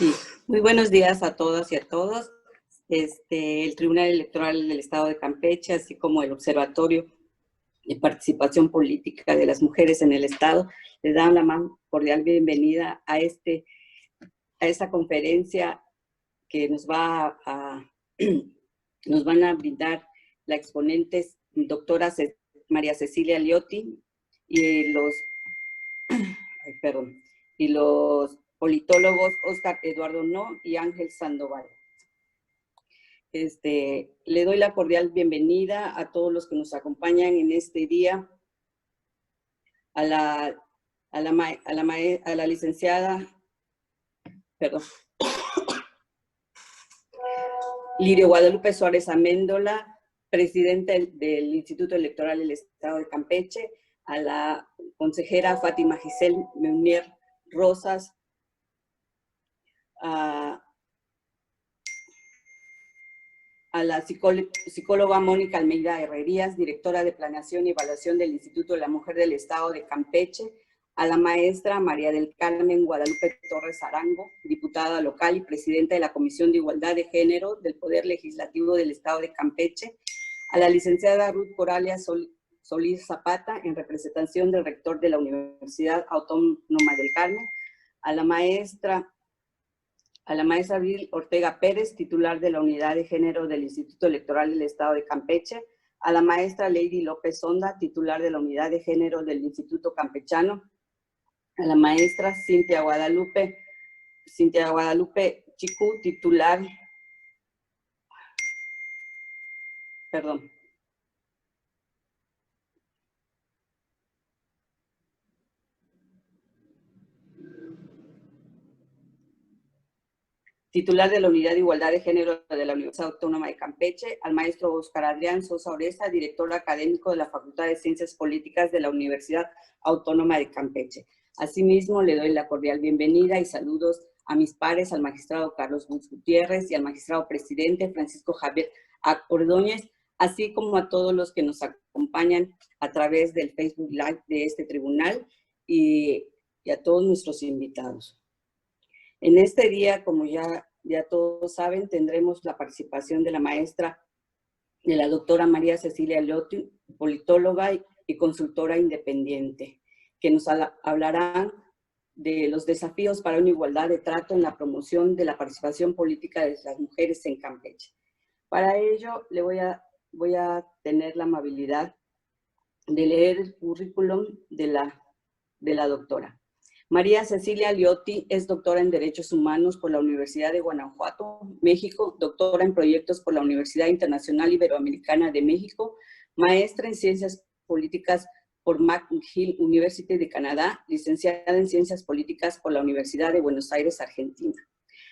Sí, muy buenos días a todas y a todos. El Tribunal Electoral del Estado de Campeche, así como el Observatorio de Participación Política de las Mujeres en el Estado, les dan la más cordial bienvenida a esta conferencia que nos van a brindar la exponentes doctora María Cecilia Liotti y los politólogos Óscar Eduardo No y Ángel Sandoval. Le doy la cordial bienvenida a todos los que nos acompañan en este día, a la licenciada, Lirio Guadalupe Suárez Améndola, presidenta del Instituto Electoral del Estado de Campeche, a la consejera Fátima Giselle Meunier Rosas, a la psicóloga Mónica Almeida Herrerías, directora de Planeación y Evaluación del Instituto de la Mujer del Estado de Campeche, a la maestra María del Carmen Guadalupe Torres Arango, diputada local y presidenta de la Comisión de Igualdad de Género del Poder Legislativo del Estado de Campeche, a la licenciada Ruth Coralia Solís Zapata, en representación del rector de la Universidad Autónoma del Carmen, a la maestra Abril Ortega Pérez, titular de la Unidad de Género del Instituto Electoral del Estado de Campeche, a la maestra Lady López Sonda, titular de la Unidad de Género del Instituto Campechano, a la maestra Cintia Guadalupe Chicú, titular de la Unidad de Igualdad de Género de la Universidad Autónoma de Campeche, al maestro Óscar Adrián Sosa Oreza, director académico de la Facultad de Ciencias Políticas de la Universidad Autónoma de Campeche. Asimismo, le doy la cordial bienvenida y saludos a mis pares, al magistrado Carlos Gutiérrez y al magistrado presidente Francisco Javier Ordóñez, así como a todos los que nos acompañan a través del Facebook Live de este tribunal y a todos nuestros invitados. En este día, como ya todos saben, tendremos la participación de la doctora María Cecilia Liotti, politóloga y consultora independiente, que nos hablará de los desafíos para una igualdad de trato en la promoción de la participación política de las mujeres en Campeche. Para ello, le voy a tener la amabilidad de leer el currículum de la doctora. María Cecilia Liotti es doctora en Derechos Humanos por la Universidad de Guanajuato, México, doctora en Proyectos por la Universidad Internacional Iberoamericana de México, maestra en Ciencias Políticas por McGill University de Canadá, licenciada en Ciencias Políticas por la Universidad de Buenos Aires, Argentina.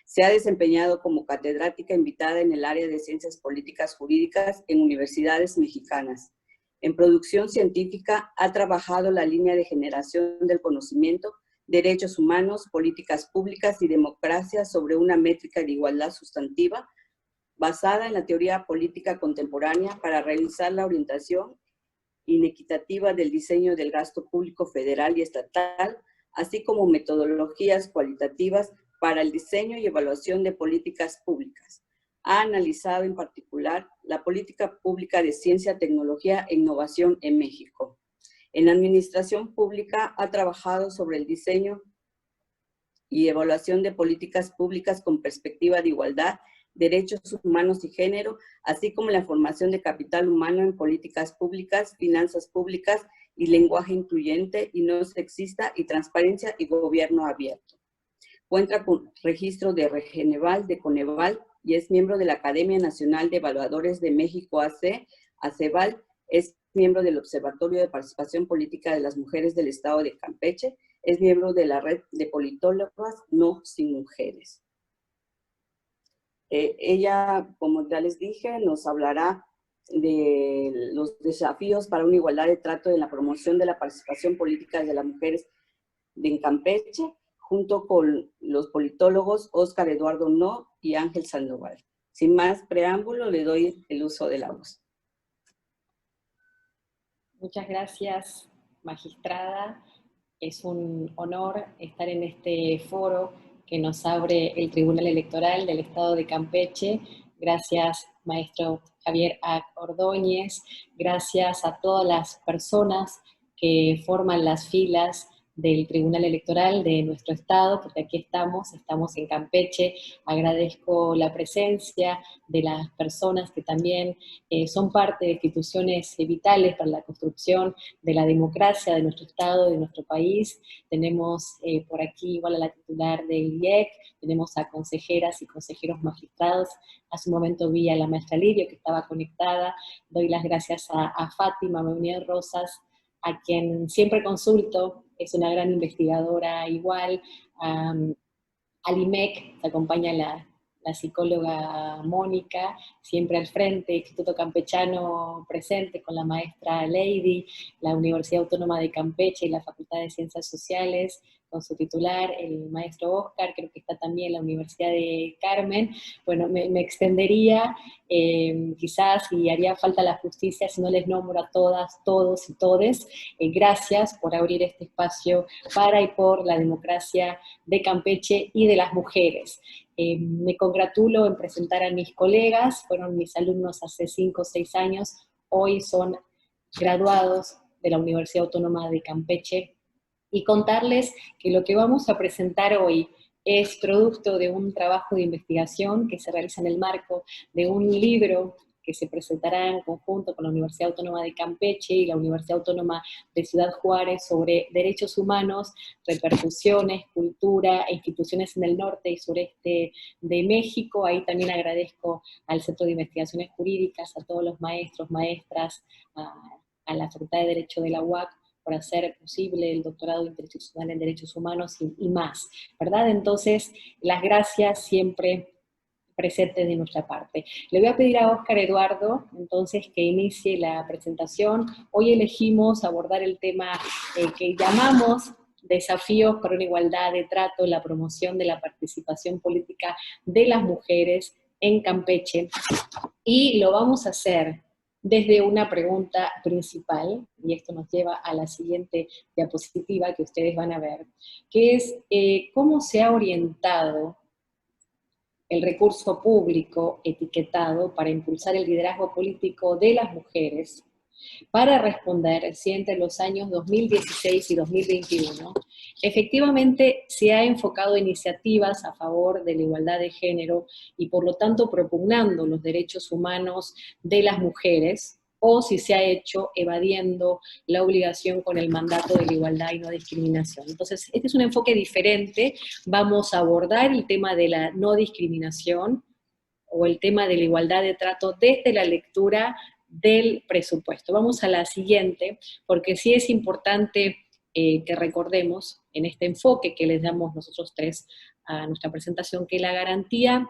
Se ha desempeñado como catedrática invitada en el área de Ciencias Políticas Jurídicas en universidades mexicanas. En producción científica ha trabajado la línea de generación del conocimiento, derechos humanos, políticas públicas y democracia sobre una métrica de igualdad sustantiva basada en la teoría política contemporánea para realizar la orientación inequitativa del diseño del gasto público federal y estatal, así como metodologías cualitativas para el diseño y evaluación de políticas públicas. Ha analizado en particular la política pública de ciencia, tecnología e innovación en México. En administración pública ha trabajado sobre el diseño y evaluación de políticas públicas con perspectiva de igualdad, derechos humanos y género, así como la formación de capital humano en políticas públicas, finanzas públicas y lenguaje incluyente y no sexista y transparencia y gobierno abierto. Cuenta con registro de Regeneval, de Coneval y es miembro de la Academia Nacional de Evaluadores de México AC, ACEVAL, es miembro del Observatorio de Participación Política de las Mujeres del Estado de Campeche, es miembro de la Red de Politólogas No Sin Mujeres. Ella, como ya les dije, nos hablará de los desafíos para una igualdad de trato en la promoción de la participación política de las mujeres en Campeche, junto con los politólogos Óscar Eduardo No y Ángel Sandoval. Sin más preámbulo, le doy el uso de la voz. Muchas gracias, magistrada. Es un honor estar en este foro que nos abre el Tribunal Electoral del Estado de Campeche. Gracias, maestro Javier A. Ordóñez. Gracias a todas las personas que forman las filas del Tribunal Electoral de nuestro estado, porque aquí estamos en Campeche. Agradezco la presencia de las personas que también son parte de instituciones vitales para la construcción de la democracia de nuestro estado, de nuestro país. Tenemos por aquí igual a la titular del IEC, tenemos a consejeras y consejeros magistrados. Hace un momento vi a la maestra Lirio que estaba conectada. Doy las gracias a Fátima Meunier Rosas, a quien siempre consulto, es una gran investigadora igual. Al IMEC, se acompaña la psicóloga Mónica, siempre al frente, Instituto Campechano presente con la maestra Lady, la Universidad Autónoma de Campeche y la Facultad de Ciencias Sociales, con su titular, el maestro Oscar, creo que está también la Universidad de Carmen. Bueno, me extendería, quizás, y haría falta la justicia si no les nombro a todas, todos y todes. Gracias por abrir este espacio para y por la democracia de Campeche y de las mujeres. Me congratulo en presentar a mis colegas, fueron mis alumnos hace 5 o 6 años, hoy son graduados de la Universidad Autónoma de Campeche, y contarles que lo que vamos a presentar hoy es producto de un trabajo de investigación que se realiza en el marco de un libro que se presentará en conjunto con la Universidad Autónoma de Campeche y la Universidad Autónoma de Ciudad Juárez sobre derechos humanos, repercusiones, cultura e instituciones en el norte y sureste de México. Ahí también agradezco al Centro de Investigaciones Jurídicas, a todos los maestros, maestras, a la Facultad de Derecho de la UAC, por hacer posible el doctorado interinstitucional en Derechos Humanos y más, ¿verdad? Entonces, las gracias siempre presentes de nuestra parte. Le voy a pedir a Óscar Eduardo, entonces, que inicie la presentación. Hoy elegimos abordar el tema que llamamos Desafíos para una igualdad de trato en la promoción de la participación política de las mujeres en Campeche, y lo vamos a hacer desde una pregunta principal, y esto nos lleva a la siguiente diapositiva que ustedes van a ver, que es cómo se ha orientado el recurso público etiquetado para impulsar el liderazgo político de las mujeres para responder si entre los años 2016 y 2021 efectivamente se ha enfocado iniciativas a favor de la igualdad de género y por lo tanto propugnando los derechos humanos de las mujeres, o si se ha hecho evadiendo la obligación con el mandato de la igualdad y no discriminación. Entonces, este es un enfoque diferente. Vamos a abordar el tema de la no discriminación o el tema de la igualdad de trato desde la lectura del presupuesto. Vamos a la siguiente, porque sí es importante que recordemos en este enfoque que les damos nosotros tres a nuestra presentación, que la garantía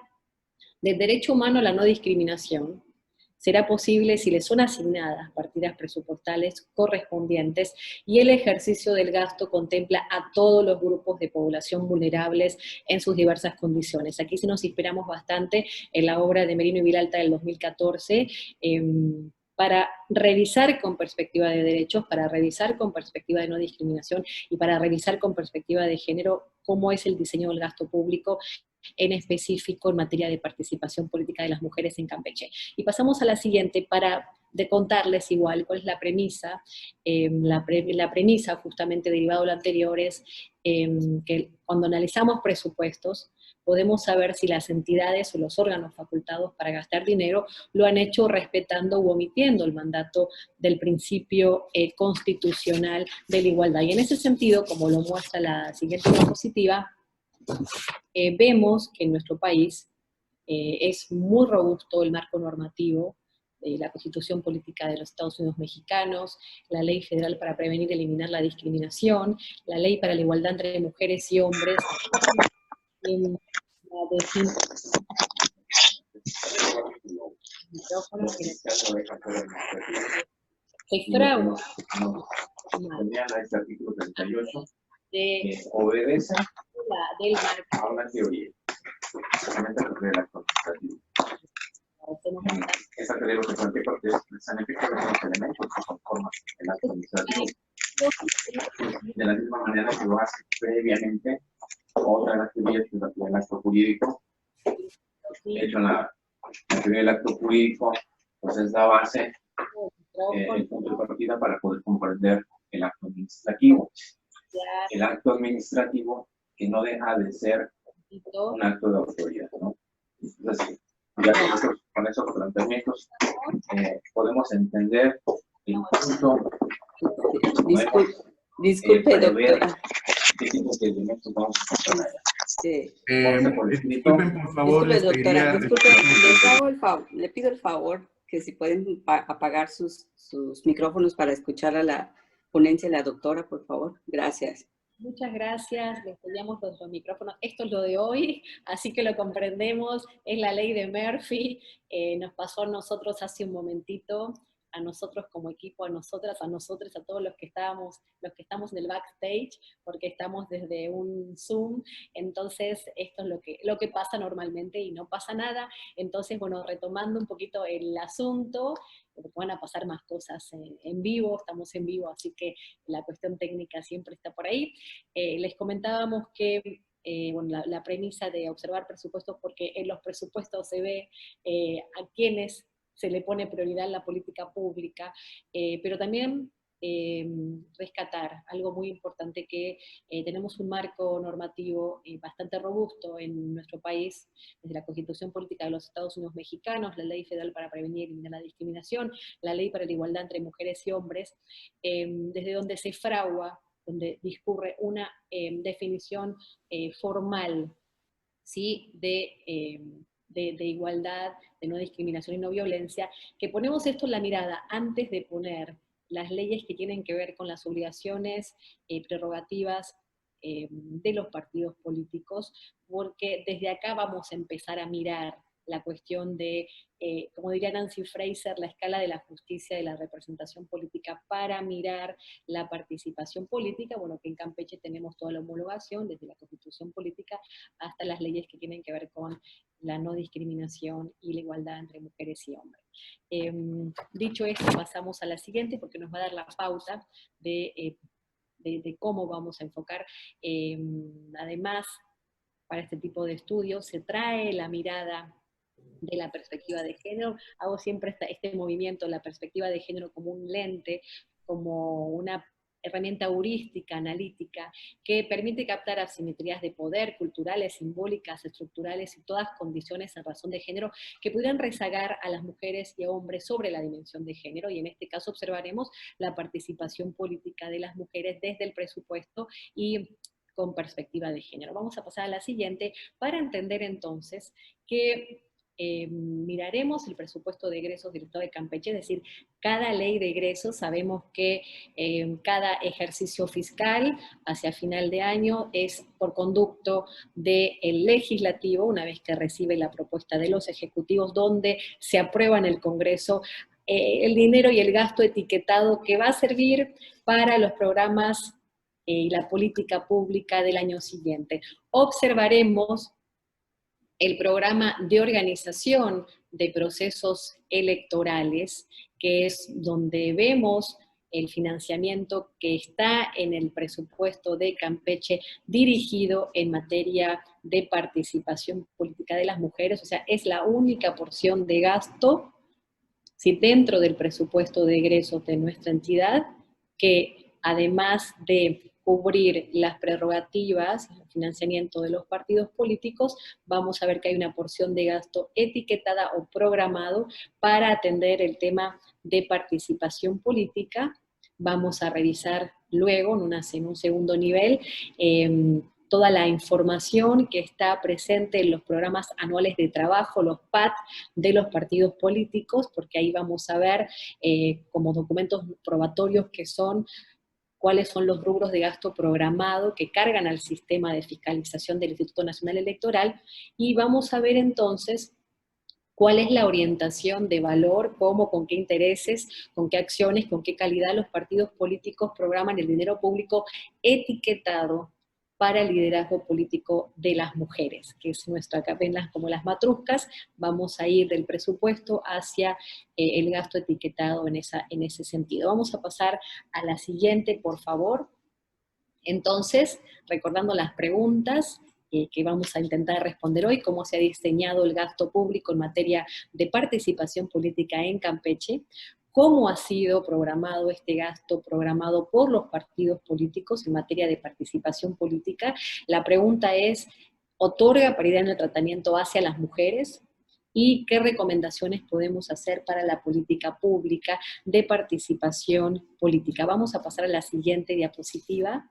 del derecho humano a la no discriminación será posible si le son asignadas partidas presupuestales correspondientes y el ejercicio del gasto contempla a todos los grupos de población vulnerables en sus diversas condiciones. Aquí sí nos inspiramos bastante en la obra de Merino y Vilalta del 2014, para revisar con perspectiva de derechos, para revisar con perspectiva de no discriminación y para revisar con perspectiva de género cómo es el diseño del gasto público, en específico en materia de participación política de las mujeres en Campeche. Y pasamos a la siguiente para de contarles igual cuál es la premisa. La premisa justamente derivado de lo anterior es que cuando analizamos presupuestos podemos saber si las entidades o los órganos facultados para gastar dinero lo han hecho respetando u omitiendo el mandato del principio constitucional de la igualdad. Y en ese sentido, como lo muestra la siguiente diapositiva, vemos que en nuestro país es muy robusto el marco normativo, la Constitución Política de los Estados Unidos Mexicanos, la Ley Federal para Prevenir y Eliminar la Discriminación, la Ley para la Igualdad entre Mujeres y Hombres, obedece del marco a una teoría, precisamente la teoría constitutiva. Esa teoría lo que plantea porque es precisamente que los elementos que conforman el acto administrativo. De la misma manera que lo hace previamente otra de las que constituye el acto jurídico. De hecho, la teoría del acto jurídico pues es la base, el punto de partida para poder comprender el acto administrativo. El acto administrativo que no deja de ser un acto de autoridad, ¿no? Entonces, ya con esos planteamientos podemos entender el punto. Disculpe, doctora. ¿Qué tipo de elementos vamos a encontrar allá? Disculpen, por favor. Disculpe, doctora, disculpe, le pido el favor que si pueden apagar sus micrófonos para escuchar a la ponencia de la doctora, por favor. Gracias. Muchas gracias, les pedíamos los micrófonos. Esto es lo de hoy, así que lo comprendemos, es la ley de Murphy, nos pasó a nosotros hace un momentito, a nosotros como equipo, a nosotras, a nosotros, a todos los que estamos en el backstage, porque estamos desde un Zoom, entonces esto es lo que pasa normalmente y no pasa nada. Entonces, bueno, retomando un poquito el asunto, porque van a pasar más cosas en vivo, estamos en vivo, así que la cuestión técnica siempre está por ahí. Les comentábamos que bueno, la premisa de observar presupuestos, porque en los presupuestos se ve a quienes se le pone prioridad en la política pública, pero también rescatar algo muy importante, que tenemos un marco normativo bastante robusto en nuestro país, desde la Constitución Política de los Estados Unidos Mexicanos, la Ley Federal para Prevenir y Eliminar la Discriminación, la Ley para la Igualdad entre Mujeres y Hombres, desde donde se fragua, donde discurre una definición formal, ¿sí?, de igualdad, de no discriminación y no violencia, que ponemos esto en la mirada antes de poner las leyes que tienen que ver con las obligaciones, prerrogativas de los partidos políticos, porque desde acá vamos a empezar a mirar la cuestión de, como diría Nancy Fraser, la escala de la justicia y la representación política para mirar la participación política. Bueno, que en Campeche tenemos toda la homologación, desde la Constitución Política hasta las leyes que tienen que ver con la no discriminación y la igualdad entre mujeres y hombres. Dicho esto, pasamos a la siguiente, porque nos va a dar la pauta de cómo vamos a enfocar. Además, para este tipo de estudios se trae la mirada de la perspectiva de género. Hago siempre este movimiento, la perspectiva de género, como un lente, como una herramienta heurística, analítica, que permite captar asimetrías de poder, culturales, simbólicas, estructurales y todas condiciones en razón de género que pudieran rezagar a las mujeres y a hombres sobre la dimensión de género, y en este caso observaremos la participación política de las mujeres desde el presupuesto y con perspectiva de género. Vamos a pasar a la siguiente para entender entonces que miraremos el presupuesto de egresos del Estado de Campeche, es decir, cada ley de egresos. Sabemos que cada ejercicio fiscal hacia final de año es por conducto del legislativo, una vez que recibe la propuesta de los ejecutivos, donde se aprueba en el Congreso el dinero y el gasto etiquetado que va a servir para los programas y la política pública del año siguiente. Observaremos el programa de organización de procesos electorales, que es donde vemos el financiamiento que está en el presupuesto de Campeche dirigido en materia de participación política de las mujeres. O sea, es la única porción de gasto, si dentro del presupuesto de egresos de nuestra entidad, que además de cubrir las prerrogativas, el financiamiento de los partidos políticos, vamos a ver que hay una porción de gasto etiquetada o programado para atender el tema de participación política. Vamos a revisar luego, en un segundo nivel, toda la información que está presente en los programas anuales de trabajo, los PAT, de los partidos políticos, porque ahí vamos a ver como documentos probatorios que son cuáles son los rubros de gasto programado que cargan al sistema de fiscalización del Instituto Nacional Electoral, y vamos a ver entonces cuál es la orientación de valor, cómo, con qué intereses, con qué acciones, con qué calidad los partidos políticos programan el dinero público etiquetado para el liderazgo político de las mujeres, que es nuestra, acá ven como las matruscas. Vamos a ir del presupuesto hacia el gasto etiquetado en ese sentido. Vamos a pasar a la siguiente, por favor. Entonces, recordando las preguntas, que vamos a intentar responder hoy, cómo se ha diseñado el gasto público en materia de participación política en Campeche, cómo ha sido programado este gasto, programado por los partidos políticos en materia de participación política. La pregunta es, ¿otorga paridad en el tratamiento hacia las mujeres? ¿Y qué recomendaciones podemos hacer para la política pública de participación política? Vamos a pasar a la siguiente diapositiva.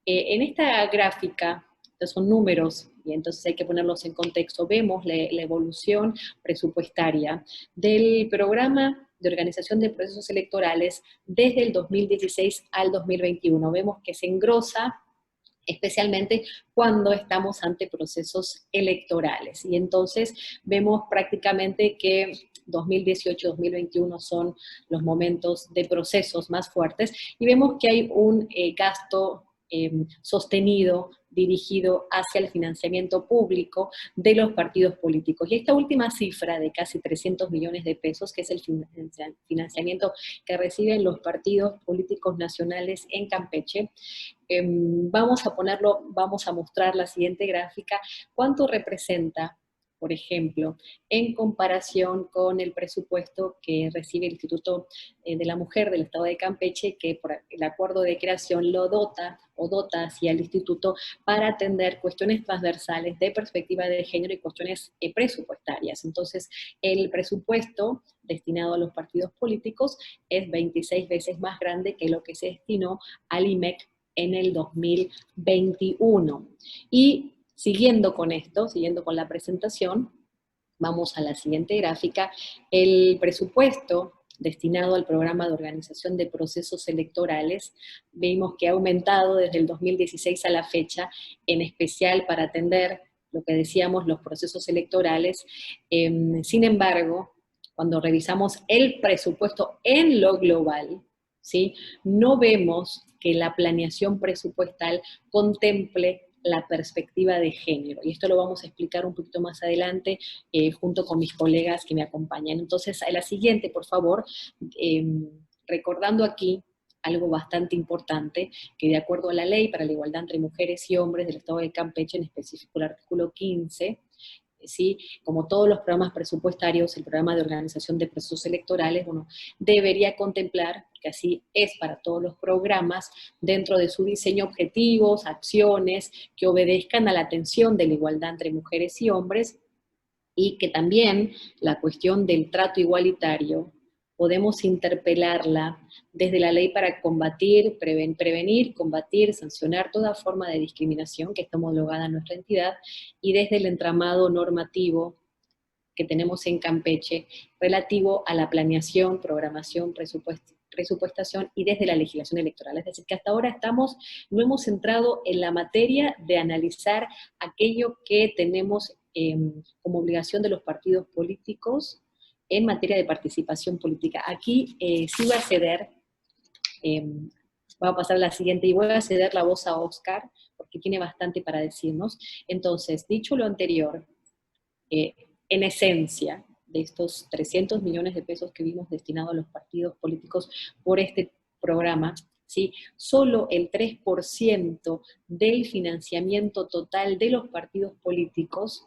En esta gráfica, estos son números, y entonces hay que ponerlos en contexto, vemos la evolución presupuestaria del programa de organización de procesos electorales desde el 2016 al 2021. Vemos que se engrosa especialmente cuando estamos ante procesos electorales. Y entonces vemos prácticamente que 2018-2021 son los momentos de procesos más fuertes, y vemos que hay un gasto sostenido, dirigido hacia el financiamiento público de los partidos políticos. Y esta última cifra de casi 300 millones de pesos, que es el financiamiento que reciben los partidos políticos nacionales en Campeche, vamos a mostrar la siguiente gráfica, cuánto representa, por ejemplo, en comparación con el presupuesto que recibe el Instituto de la Mujer del Estado de Campeche, que por el acuerdo de creación lo dota hacia el instituto para atender cuestiones transversales de perspectiva de género y cuestiones presupuestarias. Entonces, el presupuesto destinado a los partidos políticos es 26 veces más grande que lo que se destinó al IMEC en el 2021. Y siguiendo con esto, siguiendo con la presentación, vamos a la siguiente gráfica. El presupuesto destinado al programa de organización de procesos electorales, vemos que ha aumentado desde el 2016 a la fecha, en especial para atender lo que decíamos, los procesos electorales. Sin embargo, cuando revisamos el presupuesto en lo global, ¿sí?, no vemos que la planeación presupuestal contemple la perspectiva de género. Y esto lo vamos a explicar un poquito más adelante junto con mis colegas que me acompañan. Entonces, a la siguiente, por favor, recordando aquí algo bastante importante, que de acuerdo a la Ley para la Igualdad entre Mujeres y Hombres del Estado de Campeche, en específico el artículo 15, ¿sí?, como todos los programas presupuestarios, el programa de organización de procesos electorales, bueno, debería contemplar, que así es para todos los programas, dentro de su diseño objetivos, acciones que obedezcan a la atención de la igualdad entre mujeres y hombres, y que también la cuestión del trato igualitario podemos interpelarla desde la ley para combatir, prevenir, combatir, sancionar toda forma de discriminación que está homologada en nuestra entidad, y desde el entramado normativo que tenemos en Campeche relativo a la planeación, programación, presupuestación y desde la legislación electoral. Es decir, que hasta ahora no hemos entrado en la materia de analizar aquello que tenemos como obligación de los partidos políticos en materia de participación política. Aquí sí voy a ceder, voy a pasar a la siguiente y voy a ceder la voz a Oscar, porque tiene bastante para decirnos. Entonces, dicho lo anterior, en esencia, de estos 300 millones de pesos que vimos destinados a los partidos políticos por este programa, ¿sí?, solo el 3% del financiamiento total de los partidos políticos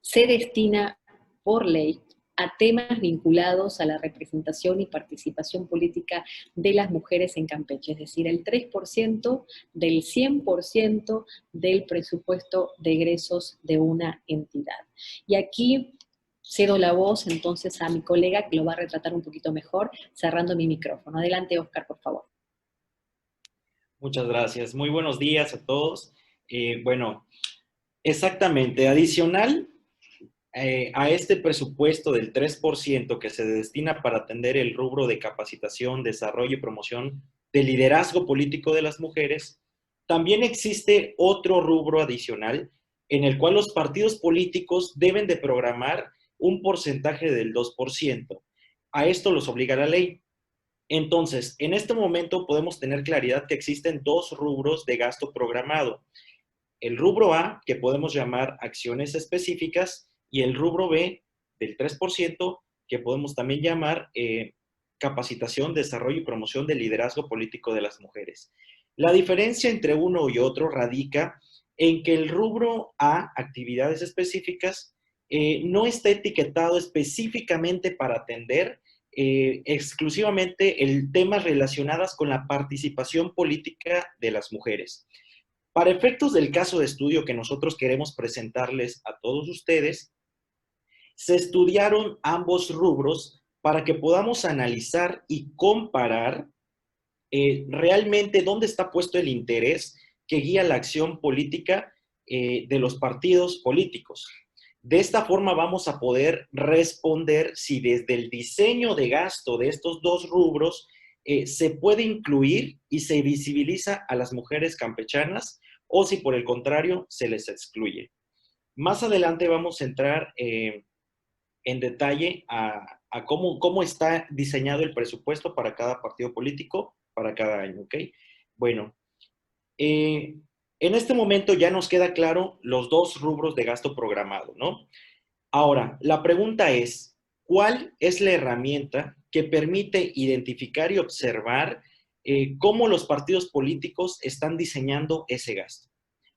se destina por ley a temas vinculados a la representación y participación política de las mujeres en Campeche, es decir, el 3% del 100% del presupuesto de egresos de una entidad. Y aquí cedo la voz entonces a mi colega que lo va a retratar un poquito mejor, cerrando mi micrófono. Adelante, Oscar, por favor. Muchas gracias. Muy buenos días a todos. Bueno, exactamente, adicional a este presupuesto del 3% que se destina para atender el rubro de capacitación, desarrollo y promoción del liderazgo político de las mujeres, también existe otro rubro adicional en el cual los partidos políticos deben de programar un porcentaje del 2%. A esto los obliga la ley. Entonces, en este momento podemos tener claridad que existen dos rubros de gasto programado. El rubro A, que podemos llamar acciones específicas, y el rubro B, del 3%, que podemos también llamar capacitación, desarrollo y promoción del liderazgo político de las mujeres. La diferencia entre uno y otro radica en que el rubro A, actividades específicas, no está etiquetado específicamente para atender exclusivamente el temas relacionados con la participación política de las mujeres. Para efectos del caso de estudio que nosotros queremos presentarles a todos ustedes, se estudiaron ambos rubros para que podamos analizar y comparar realmente dónde está puesto el interés que guía la acción política de los partidos políticos. De esta forma vamos a poder responder si desde el diseño de gasto de estos dos rubros se puede incluir y se visibiliza a las mujeres campechanas o si por el contrario se les excluye. Más adelante vamos a entrar en detalle a cómo está diseñado el presupuesto para cada partido político para cada año, ¿ok? Bueno, en este momento ya nos queda claro los dos rubros de gasto programado, ¿no? Ahora, la pregunta es, ¿cuál es la herramienta que permite identificar y observar cómo los partidos políticos están diseñando ese gasto?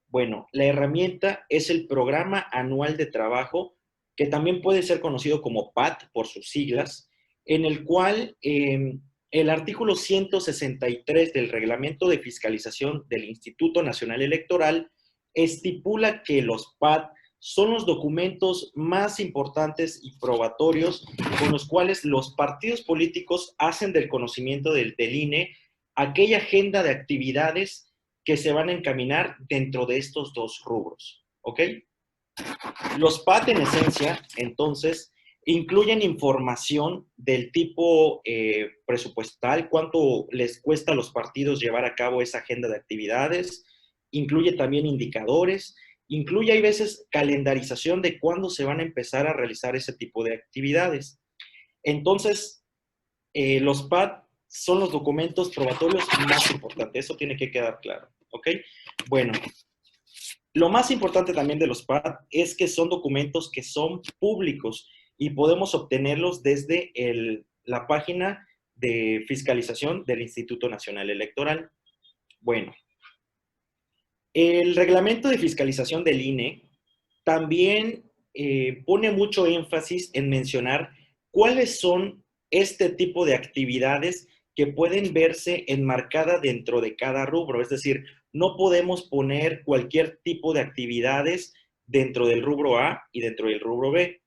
Bueno, la herramienta es el Programa Anual de Trabajo, que también puede ser conocido como PAT por sus siglas, en el cual el artículo 163 del Reglamento de Fiscalización del Instituto Nacional Electoral estipula que los PAT son los documentos más importantes y probatorios con los cuales los partidos políticos hacen del conocimiento del INE aquella agenda de actividades que se van a encaminar dentro de estos dos rubros, ¿ok? Los PAT en esencia, entonces, incluyen información del tipo presupuestal, cuánto les cuesta a los partidos llevar a cabo esa agenda de actividades, incluye también indicadores, incluye hay veces calendarización de cuándo se van a empezar a realizar ese tipo de actividades. Entonces, los PAT son los documentos probatorios más importantes, eso tiene que quedar claro, ¿ok? Bueno, lo más importante también de los PAT es que son documentos que son públicos y podemos obtenerlos desde la página de fiscalización del Instituto Nacional Electoral. Bueno, el reglamento de fiscalización del INE también pone mucho énfasis en mencionar cuáles son este tipo de actividades que pueden verse enmarcadas dentro de cada rubro. Es decir, no podemos poner cualquier tipo de actividades dentro del rubro A y dentro del rubro B.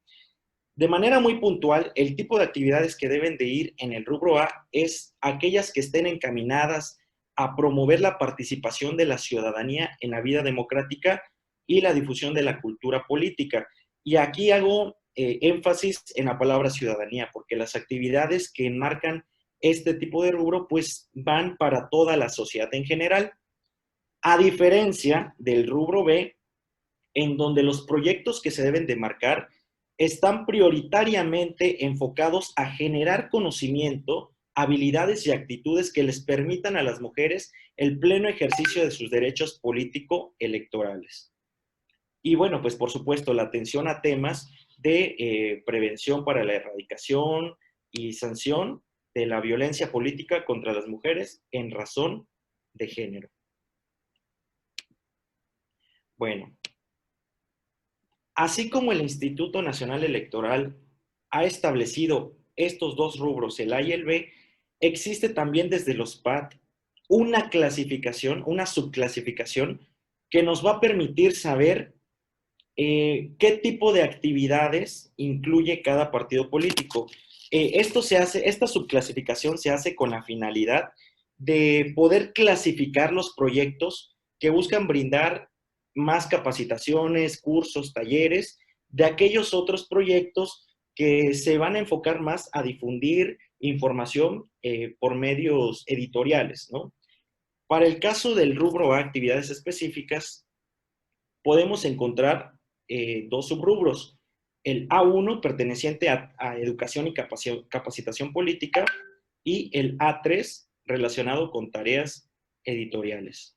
De manera muy puntual, el tipo de actividades que deben de ir en el rubro A es aquellas que estén encaminadas a promover la participación de la ciudadanía en la vida democrática y la difusión de la cultura política. Y aquí hago énfasis en la palabra ciudadanía, porque las actividades que enmarcan este tipo de rubro, pues van para toda la sociedad en general, a diferencia del rubro B, en donde los proyectos que se deben de marcar están prioritariamente enfocados a generar conocimiento, habilidades y actitudes que les permitan a las mujeres el pleno ejercicio de sus derechos político-electorales. Y bueno, pues por supuesto, la atención a temas de prevención para la erradicación y sanción de la violencia política contra las mujeres en razón de género. Bueno, así como el Instituto Nacional Electoral ha establecido estos dos rubros, el A y el B, existe también desde los PAT una clasificación, una subclasificación que nos va a permitir saber qué tipo de actividades incluye cada partido político. Esta subclasificación se hace con la finalidad de poder clasificar los proyectos que buscan brindar más capacitaciones, cursos, talleres, de aquellos otros proyectos que se van a enfocar más a difundir información por medios editoriales, ¿no? Para el caso del rubro A, actividades específicas, podemos encontrar dos subrubros. El A1, perteneciente a educación y capacitación política, y el A3, relacionado con tareas editoriales.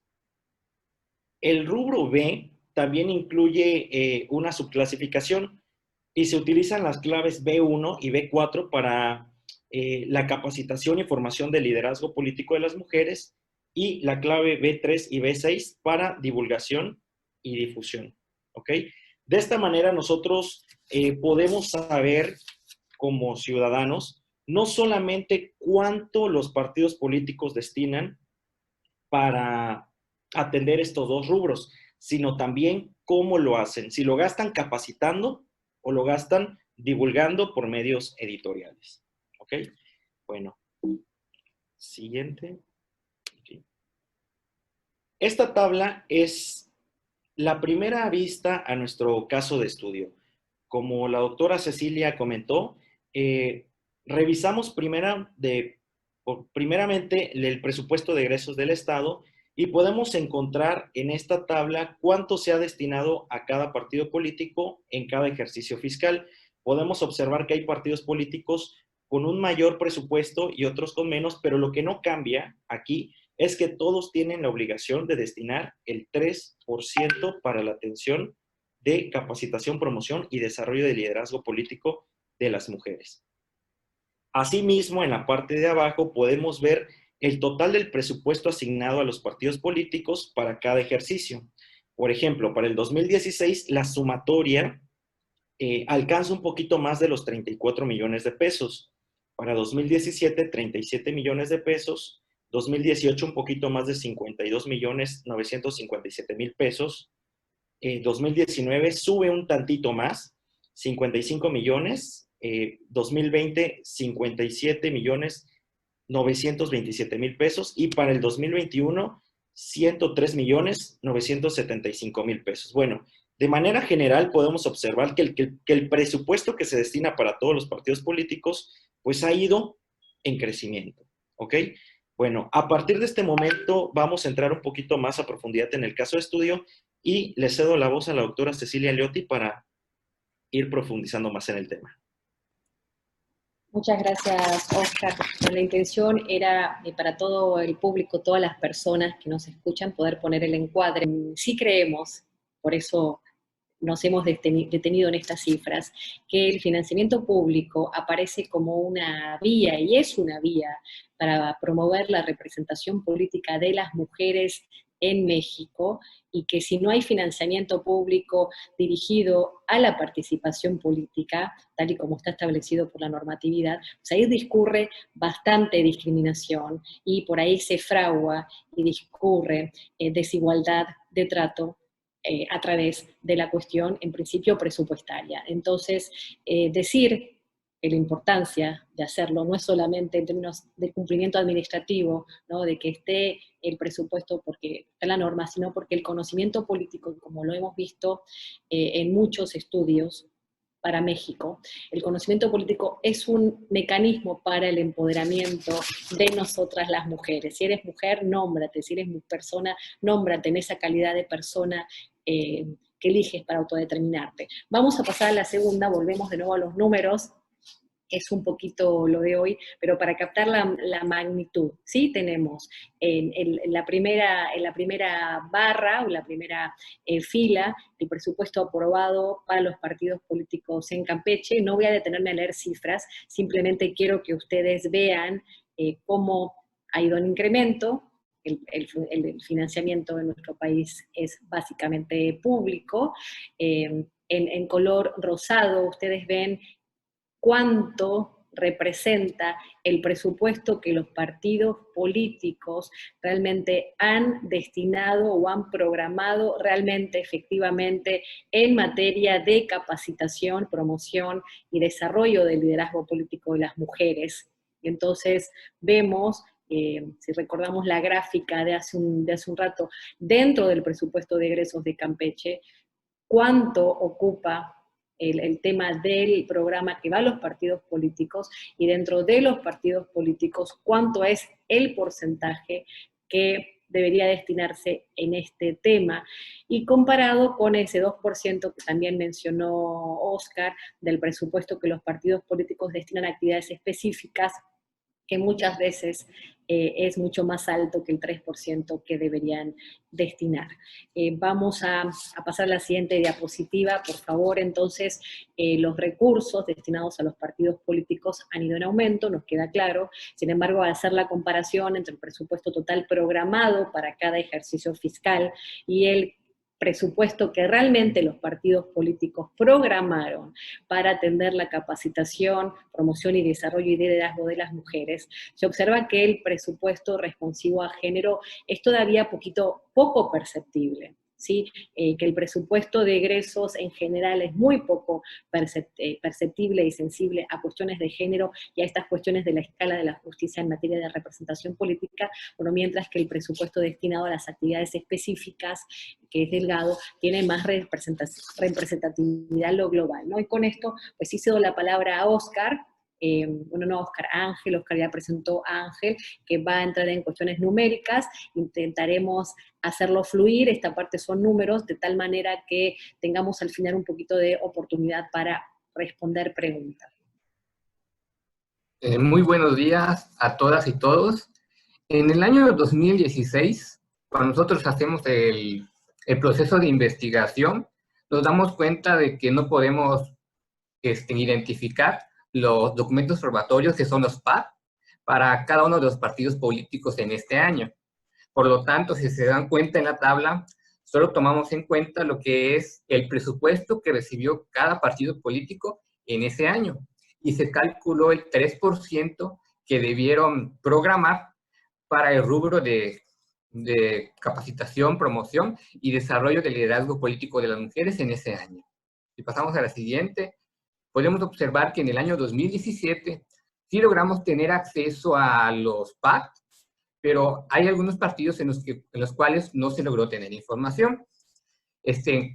El rubro B también incluye una subclasificación y se utilizan las claves B1 y B4 para la capacitación y formación del liderazgo político de las mujeres y la clave B3 y B6 para divulgación y difusión, ¿ok? De esta manera nosotros podemos saber como ciudadanos no solamente cuánto los partidos políticos destinan para atender estos dos rubros, sino también cómo lo hacen, si lo gastan capacitando o lo gastan divulgando por medios editoriales, ¿ok? Bueno, siguiente. Okay. Esta tabla es la primera vista a nuestro caso de estudio. Como la doctora Cecilia comentó, revisamos primeramente el presupuesto de egresos del Estado y podemos encontrar en esta tabla cuánto se ha destinado a cada partido político en cada ejercicio fiscal. Podemos observar que hay partidos políticos con un mayor presupuesto y otros con menos, pero lo que no cambia aquí es que todos tienen la obligación de destinar el 3% para la atención de capacitación, promoción y desarrollo de liderazgo político de las mujeres. Asimismo, en la parte de abajo podemos ver el total del presupuesto asignado a los partidos políticos para cada ejercicio. Por ejemplo, para el 2016, la sumatoria alcanza un poquito más de los 34 millones de pesos. Para 2017, 37 millones de pesos. 2018, un poquito más de 52 millones 957 mil pesos. 2019 sube un tantito más, 55 millones. 2020, 57 millones 927 mil pesos. Y para el 2021, 103 millones 975 mil pesos. Bueno, de manera general podemos observar que el presupuesto que se destina para todos los partidos políticos pues ha ido en crecimiento, ¿ok? Bueno, a partir de este momento vamos a entrar un poquito más a profundidad en el caso de estudio y le cedo la voz a la doctora Cecilia Liotti para ir profundizando más en el tema. Muchas gracias, Oscar. La intención era para todo el público, todas las personas que nos escuchan, poder poner el encuadre. Sí creemos, por eso nos hemos detenido en estas cifras, que el financiamiento público aparece como una vía, y es una vía, para promover la representación política de las mujeres en México, y que si no hay financiamiento público dirigido a la participación política, tal y como está establecido por la normatividad, pues ahí discurre bastante discriminación, y por ahí se fragua y discurre desigualdad de trato a través de la cuestión, en principio, presupuestaria. Entonces, decir que la importancia de hacerlo no es solamente en términos de cumplimiento administrativo, ¿no?, de que esté el presupuesto porque está la norma, sino porque el conocimiento político, como lo hemos visto en muchos estudios para México, el conocimiento político es un mecanismo para el empoderamiento de nosotras las mujeres. Si eres mujer, nómbrate; si eres persona, nómbrate en esa calidad de persona que eliges para autodeterminarte. Vamos a pasar a la segunda, volvemos de nuevo a los números, es un poquito lo de hoy, pero para captar la magnitud, ¿sí? Tenemos en la primera barra, o la primera fila, el presupuesto aprobado para los partidos políticos en Campeche. No voy a detenerme a leer cifras, simplemente quiero que ustedes vean cómo ha ido en incremento. El financiamiento en nuestro país es básicamente público. En color rosado ustedes ven cuánto representa el presupuesto que los partidos políticos realmente han destinado o han programado realmente, efectivamente, en materia de capacitación, promoción y desarrollo del liderazgo político de las mujeres. Y entonces vemos, si recordamos la gráfica de hace un rato, dentro del presupuesto de egresos de Campeche, cuánto ocupa el tema del programa que va a los partidos políticos, y dentro de los partidos políticos cuánto es el porcentaje que debería destinarse en este tema, y comparado con ese 2% que también mencionó Oscar, del presupuesto que los partidos políticos destinan a actividades específicas, que muchas veces es mucho más alto que el 3% que deberían destinar. Vamos a pasar a la siguiente diapositiva, por favor. Entonces, los recursos destinados a los partidos políticos han ido en aumento, nos queda claro. Sin embargo, al hacer la comparación entre el presupuesto total programado para cada ejercicio fiscal y el presupuesto que realmente los partidos políticos programaron para atender la capacitación, promoción y desarrollo y liderazgo de las mujeres, se observa que el presupuesto responsivo a género es todavía poco perceptible. ¿Sí? Que el presupuesto de egresos en general es muy poco perceptible y sensible a cuestiones de género y a estas cuestiones de la escala de la justicia en materia de representación política, bueno, mientras que el presupuesto destinado a las actividades específicas, que es delgado, tiene más representatividad en lo global, ¿no? Y con esto, pues sí cedo la palabra a Óscar, Óscar ya presentó a Ángel, que va a entrar en cuestiones numéricas. Intentaremos hacerlo fluir, esta parte son números, de tal manera que tengamos al final un poquito de oportunidad para responder preguntas. Muy buenos días a todas y todos. En el año 2016, cuando nosotros hacemos el proceso de investigación, nos damos cuenta de que no podemos identificar los documentos probatorios, que son los PAD, para cada uno de los partidos políticos en este año. Por lo tanto, si se dan cuenta en la tabla, solo tomamos en cuenta lo que es el presupuesto que recibió cada partido político en ese año. Y se calculó el 3% que debieron programar para el rubro de capacitación, promoción y desarrollo del liderazgo político de las mujeres en ese año. Si pasamos a la siguiente, podemos observar que en el año 2017 sí logramos tener acceso a los PAC, pero hay algunos partidos en los cuales no se logró tener información.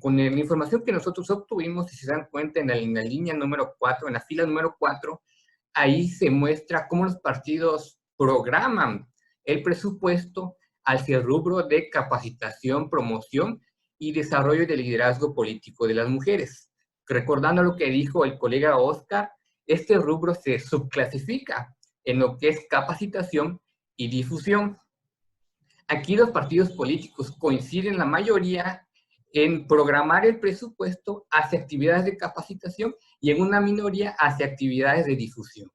Con la información que nosotros obtuvimos, si se dan cuenta en la línea número 4, en la fila número 4, ahí se muestra cómo los partidos programan el presupuesto hacia el rubro de capacitación, promoción y desarrollo del liderazgo político de las mujeres. Recordando lo que dijo el colega Óscar, este rubro se subclasifica en lo que es capacitación y difusión. Aquí los partidos políticos coinciden la mayoría en programar el presupuesto hacia actividades de capacitación y en una minoría hacia actividades de difusión.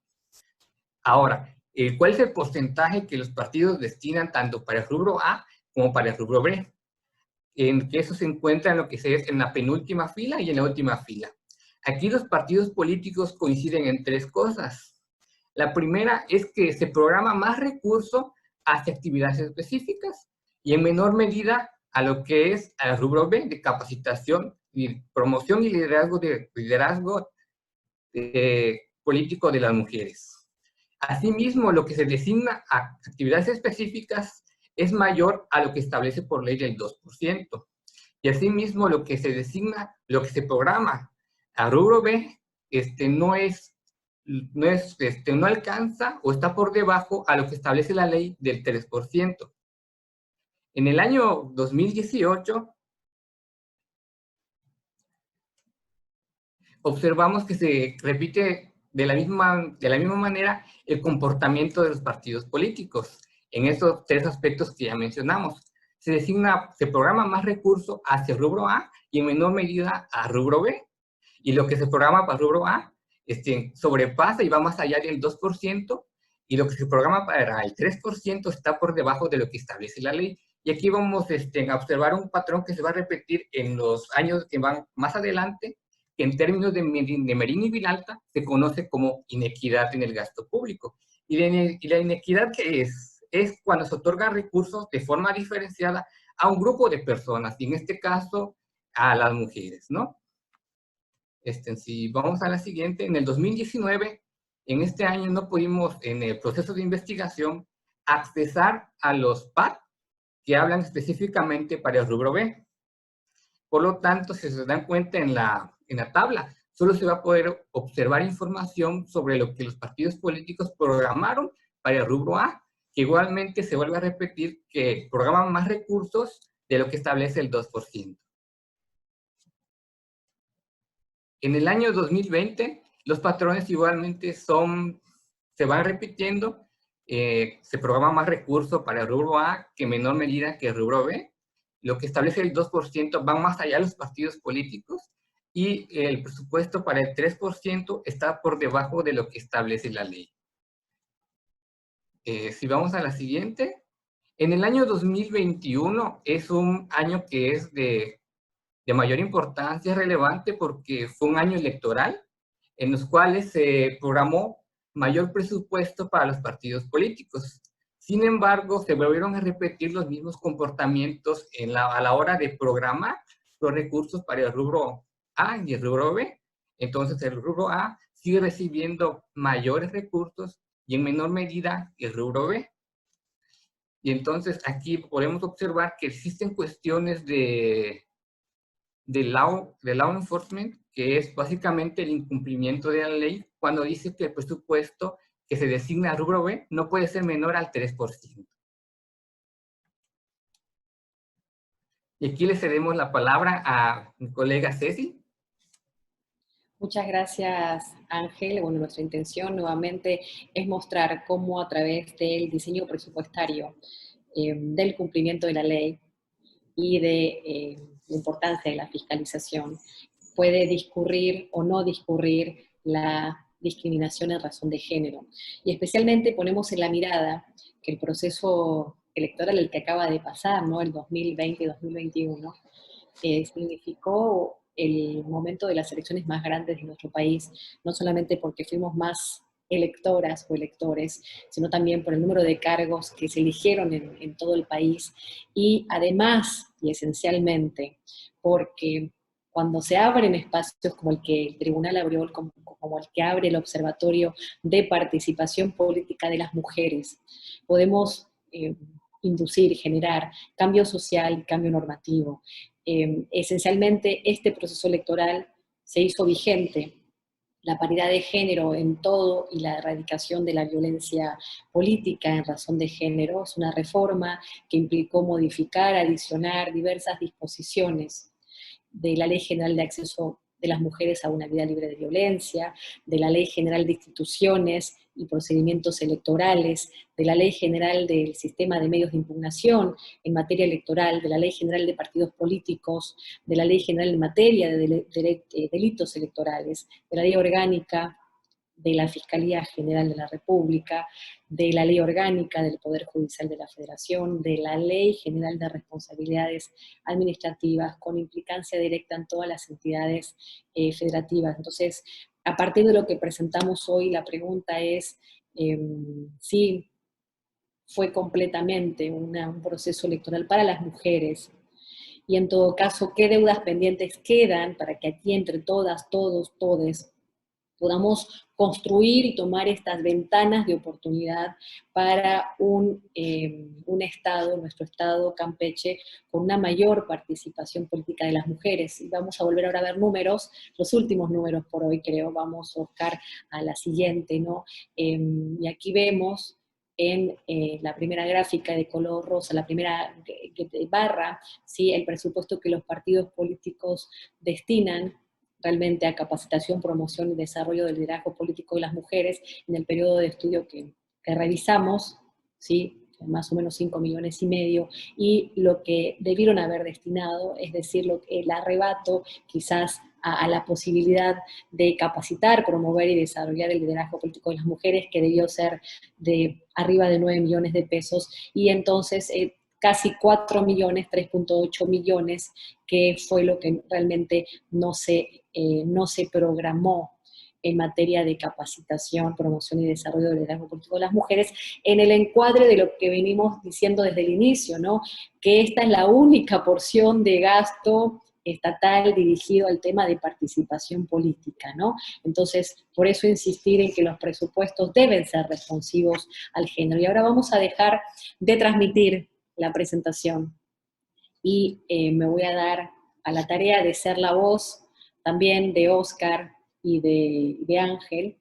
Ahora, ¿cuál es el porcentaje que los partidos destinan tanto para el rubro A como para el rubro B? En que eso se encuentra en lo que es en la penúltima fila y en la última fila. Aquí los partidos políticos coinciden en tres cosas. La primera es que se programa más recursos hacia actividades específicas y en menor medida a lo que es al rubro B de capacitación, y promoción y liderazgo político de las mujeres. Asimismo, lo que se designa a actividades específicas es mayor a lo que establece por ley del 2%. Y asimismo, lo que se designa, lo que se programa a rubro B, no alcanza o está por debajo a lo que establece la ley del 3%. En el año 2018, observamos que se repite de la misma manera el comportamiento de los partidos políticos en estos tres aspectos que ya mencionamos. Se programa más recursos hacia el rubro A y en menor medida a rubro B. Y lo que se programa para el rubro A sobrepasa y va más allá del 2%, y lo que se programa para el 3% está por debajo de lo que establece la ley. Y aquí vamos a observar un patrón que se va a repetir en los años que van más adelante, que en términos de Merín y Vilalta se conoce como inequidad en el gasto público. Y la inequidad, ¿qué es? Es cuando se otorgan recursos de forma diferenciada a un grupo de personas, y en este caso a las mujeres, ¿no? Si vamos a la siguiente, en el 2019, en este año no pudimos, en el proceso de investigación, accesar a los PAC que hablan específicamente para el rubro B. Por lo tanto, si se dan cuenta en la tabla, solo se va a poder observar información sobre lo que los partidos políticos programaron para el rubro A, que igualmente se vuelve a repetir que programan más recursos de lo que establece el 2%. En el año 2020, los patrones igualmente se van repitiendo. Se programa más recursos para el rubro A que en menor medida que el rubro B. Lo que establece el 2% van más allá de los partidos políticos, y el presupuesto para el 3% está por debajo de lo que establece la ley. Si vamos a la siguiente, en el año 2021 es un año que es de de mayor importancia, es relevante porque fue un año electoral en los cuales se programó mayor presupuesto para los partidos políticos. Sin embargo, se volvieron a repetir los mismos comportamientos a la hora de programar los recursos para el rubro A y el rubro B. Entonces, el rubro A sigue recibiendo mayores recursos y en menor medida el rubro B. Y entonces aquí podemos observar que existen cuestiones de law enforcement, que es básicamente el incumplimiento de la ley cuando dice que el presupuesto que se designa al rubro B no puede ser menor al 3%. Y aquí le cedemos la palabra a mi colega Ceci. Muchas gracias, Ángel. Bueno, nuestra intención nuevamente es mostrar cómo a través del diseño presupuestario, del cumplimiento de la ley y de la importancia de la fiscalización, puede discurrir o no discurrir la discriminación en razón de género. Y especialmente ponemos en la mirada que el proceso electoral, el que acaba de pasar, ¿no? El 2020 y 2021, significó el momento de las elecciones más grandes de nuestro país, no solamente porque fuimos más electoras o electores, sino también por el número de cargos que se eligieron en todo el país, y además, y esencialmente, porque cuando se abren espacios como el que el Tribunal abrió, como el que abre el Observatorio de Participación Política de las Mujeres, podemos inducir, generar cambio social y cambio normativo. Esencialmente, este proceso electoral se hizo vigente la paridad de género en todo y la erradicación de la violencia política en razón de género. Es una reforma que implicó modificar, adicionar diversas disposiciones de la Ley General de Acceso de las Mujeres a una Vida Libre de Violencia, de la Ley General de Instituciones y Procedimientos Electorales, de la Ley General del Sistema de Medios de Impugnación en materia electoral, de la Ley General de Partidos Políticos, de la Ley General en materia de delitos electorales, de la Ley Orgánica de la Fiscalía General de la República, de la Ley Orgánica del Poder Judicial de la Federación, de la Ley General de Responsabilidades Administrativas, con implicancia directa en todas las entidades federativas. Entonces, a partir de lo que presentamos hoy, la pregunta es si fue completamente un proceso electoral para las mujeres, y en todo caso, qué deudas pendientes quedan para que aquí entre todas, todos, todes, podamos construir y tomar estas ventanas de oportunidad para un Estado, nuestro Estado Campeche, con una mayor participación política de las mujeres. Y vamos a volver ahora a ver números, los últimos números por hoy creo, vamos, Oscar, a la siguiente, ¿no? Y aquí vemos en la primera gráfica de color rosa, la primera barra, ¿sí? El presupuesto que los partidos políticos destinan realmente a capacitación, promoción y desarrollo del liderazgo político de las mujeres en el periodo de estudio que revisamos, ¿sí? Más o menos 5,5 millones, y lo que debieron haber destinado, es decir, el arrebato quizás a la posibilidad de capacitar, promover y desarrollar el liderazgo político de las mujeres, que debió ser de arriba de 9 millones de pesos, y entonces casi 4 millones, 3,8 millones, que fue lo que realmente no se programó en materia de capacitación, promoción y desarrollo del liderazgo político de las mujeres, en el encuadre de lo que venimos diciendo desde el inicio, ¿no? Que esta es la única porción de gasto estatal dirigido al tema de participación política, ¿no? Entonces, por eso insistir en que los presupuestos deben ser responsivos al género. Y ahora vamos a dejar de transmitir la presentación y me voy a dar a la tarea de ser la voz también de Oscar y de Ángel,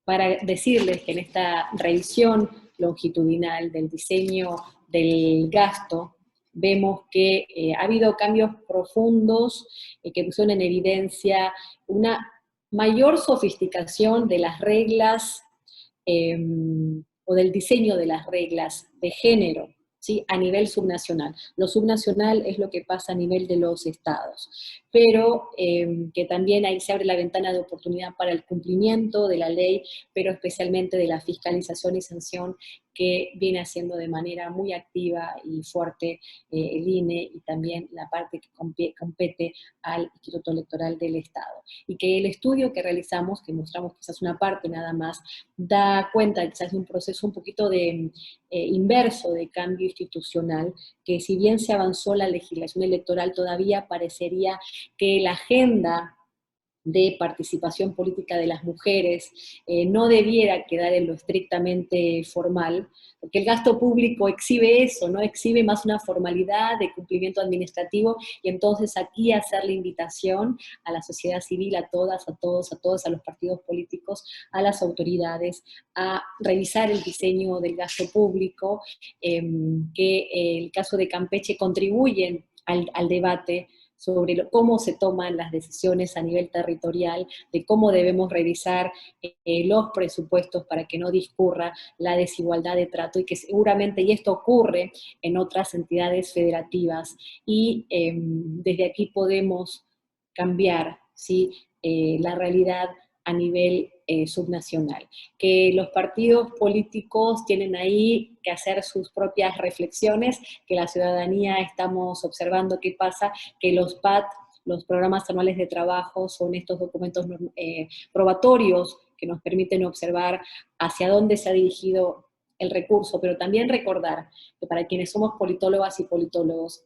para decirles que en esta revisión longitudinal del diseño del gasto, vemos que ha habido cambios profundos que pusieron en evidencia una mayor sofisticación de las reglas o del diseño de las reglas de género, ¿sí? A nivel subnacional. Lo subnacional es lo que pasa a nivel de los estados, pero que también ahí se abre la ventana de oportunidad para el cumplimiento de la ley, pero especialmente de la fiscalización y sanción que viene haciendo de manera muy activa y fuerte el INE y también la parte que compete al Instituto Electoral del Estado. Y que el estudio que realizamos, que mostramos quizás una parte nada más, da cuenta quizás de un proceso un poquito de inverso de cambio institucional, que si bien se avanzó la legislación electoral, todavía parecería que la agenda de participación política de las mujeres no debiera quedar en lo estrictamente formal, porque el gasto público exhibe eso, ¿no? Exhibe más una formalidad de cumplimiento administrativo, y entonces aquí hacer la invitación a la sociedad civil, a todas, a todos, a todos, a los partidos políticos, a las autoridades, a revisar el diseño del gasto público, que el caso de Campeche contribuyen al debate sobre cómo se toman las decisiones a nivel territorial, de cómo debemos revisar los presupuestos para que no discurra la desigualdad de trato, y que seguramente, y esto ocurre en otras entidades federativas, y desde aquí podemos cambiar, ¿sí?, la realidad a nivel subnacional. Que los partidos políticos tienen ahí que hacer sus propias reflexiones, que la ciudadanía estamos observando qué pasa, que los PAT, los programas anuales de trabajo, son estos documentos probatorios que nos permiten observar hacia dónde se ha dirigido el recurso, pero también recordar que para quienes somos politólogas y politólogos,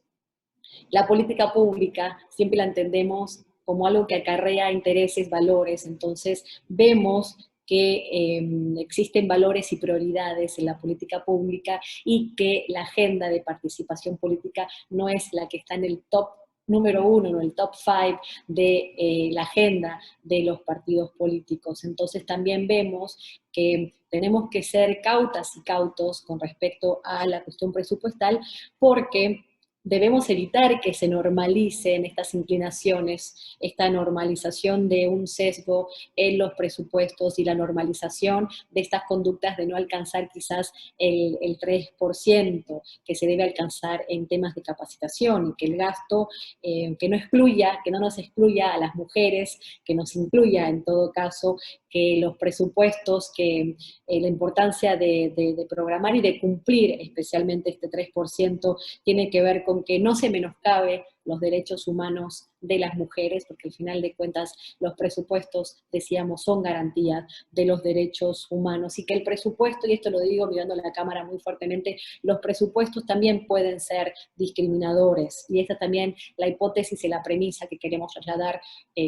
la política pública siempre la entendemos como algo que acarrea intereses, valores. Entonces vemos que existen valores y prioridades en la política pública, y que la agenda de participación política no es la que está en el top número 1, en el top 5 de la agenda de los partidos políticos. Entonces también vemos que tenemos que ser cautas y cautos con respecto a la cuestión presupuestal, porque debemos evitar que se normalicen estas inclinaciones, esta normalización de un sesgo en los presupuestos y la normalización de estas conductas de no alcanzar quizás el 3% que se debe alcanzar en temas de capacitación, y que el gasto que no excluya, que no nos excluya a las mujeres, que nos incluya en todo caso, que los presupuestos, que la importancia de programar y de cumplir especialmente este 3% tiene que ver con que no se menoscabe los derechos humanos de las mujeres, porque al final de cuentas los presupuestos, decíamos, son garantía de los derechos humanos, y que el presupuesto, y esto lo digo mirando a la cámara muy fuertemente, los presupuestos también pueden ser discriminadores, y esta también la hipótesis y la premisa que queremos trasladar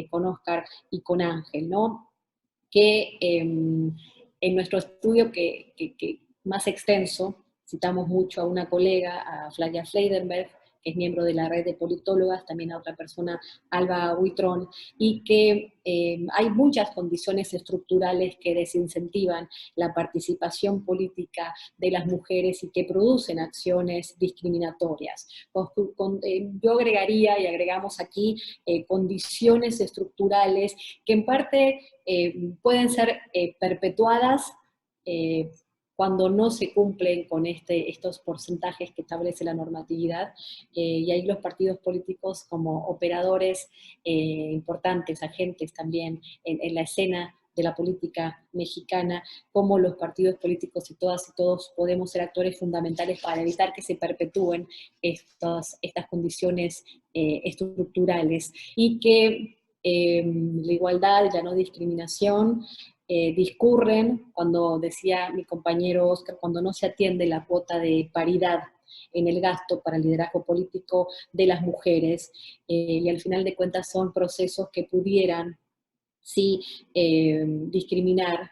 con Óscar y con Ángel, ¿no? Que en nuestro estudio que más extenso, citamos mucho a una colega, a Flavia Fleidenberg, que es miembro de la red de politólogas, también a otra persona, Alba Huitrón, y que hay muchas condiciones estructurales que desincentivan la participación política de las mujeres y que producen acciones discriminatorias. Yo agregaría, y agregamos aquí, condiciones estructurales que en parte pueden ser perpetuadas cuando no se cumplen con estos porcentajes que establece la normatividad, y ahí los partidos políticos como operadores importantes, agentes también en la escena de la política mexicana, como los partidos políticos y todas y todos podemos ser actores fundamentales para evitar que se perpetúen estas condiciones estructurales, y que la igualdad y la no discriminación discurren, cuando decía mi compañero Óscar, cuando no se atiende la cuota de paridad en el gasto para el liderazgo político de las mujeres, y al final de cuentas son procesos que pudieran, sí, discriminar,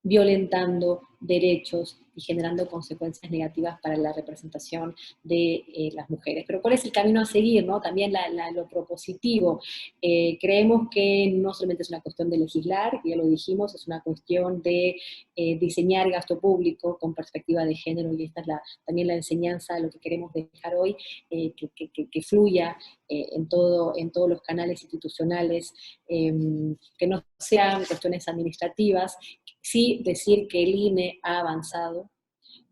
violentando derechos y generando consecuencias negativas para la representación de las mujeres. Pero ¿cuál es el camino a seguir, ¿no? También lo propositivo. Creemos que no solamente es una cuestión de legislar, ya lo dijimos, es una cuestión de diseñar gasto público con perspectiva de género, y esta es también la enseñanza de lo que queremos dejar hoy, que fluya en todos los canales institucionales, que no sean cuestiones administrativas. Sí decir que el INE ha avanzado,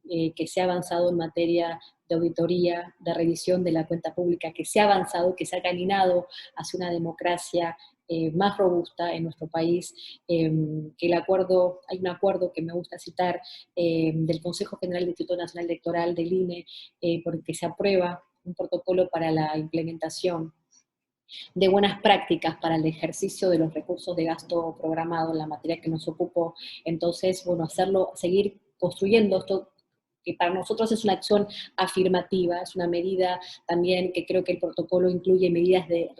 que se ha avanzado en materia de auditoría, de revisión de la cuenta pública, que se ha avanzado, que se ha caminado hacia una democracia más robusta en nuestro país, que el acuerdo, hay un acuerdo que me gusta citar del Consejo General del Instituto Nacional Electoral, del INE, porque se aprueba un protocolo para la implementación de buenas prácticas para el ejercicio de los recursos de gasto programado en la materia que nos ocupó. Entonces, bueno, hacerlo, seguir construyendo esto, que para nosotros es una acción afirmativa, es una medida también que creo que el protocolo incluye medidas de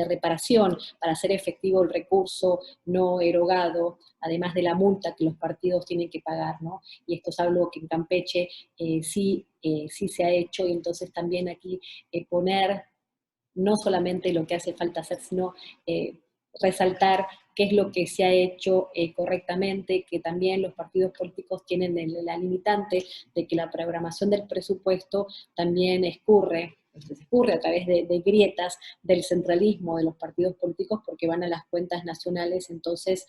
reparación para hacer efectivo el recurso no erogado, además de la multa que los partidos tienen que pagar, ¿no? Y esto es algo que en Campeche sí se ha hecho, y entonces también aquí poner no solamente lo que hace falta hacer, sino resaltar qué es lo que se ha hecho correctamente, que también los partidos políticos tienen la limitante de que la programación del presupuesto también escurre a través de grietas del centralismo de los partidos políticos porque van a las cuentas nacionales. Entonces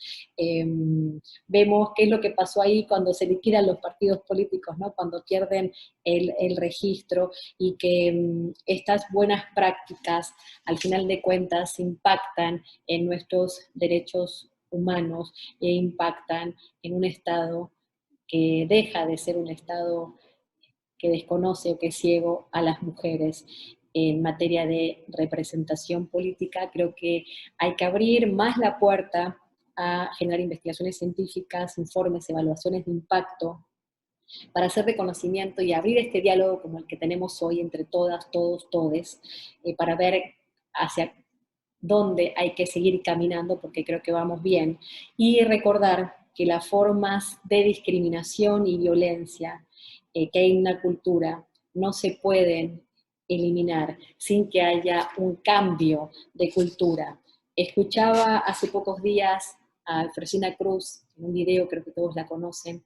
vemos qué es lo que pasó ahí cuando se liquidan los partidos políticos, ¿no? Cuando pierden el registro, y que estas buenas prácticas al final de cuentas impactan en nuestros derechos humanos e impactan en un Estado que deja de ser un Estado que desconoce o que es ciego a las mujeres. En materia de representación política, creo que hay que abrir más la puerta a generar investigaciones científicas, informes, evaluaciones de impacto, para hacer reconocimiento y abrir este diálogo como el que tenemos hoy entre todas, todos, todes, para ver hacia dónde hay que seguir caminando, porque creo que vamos bien, y recordar que las formas de discriminación y violencia que hay en una cultura no se pueden eliminar sin que haya un cambio de cultura. Escuchaba hace pocos días a Fresina Cruz en un video, creo que todos la conocen,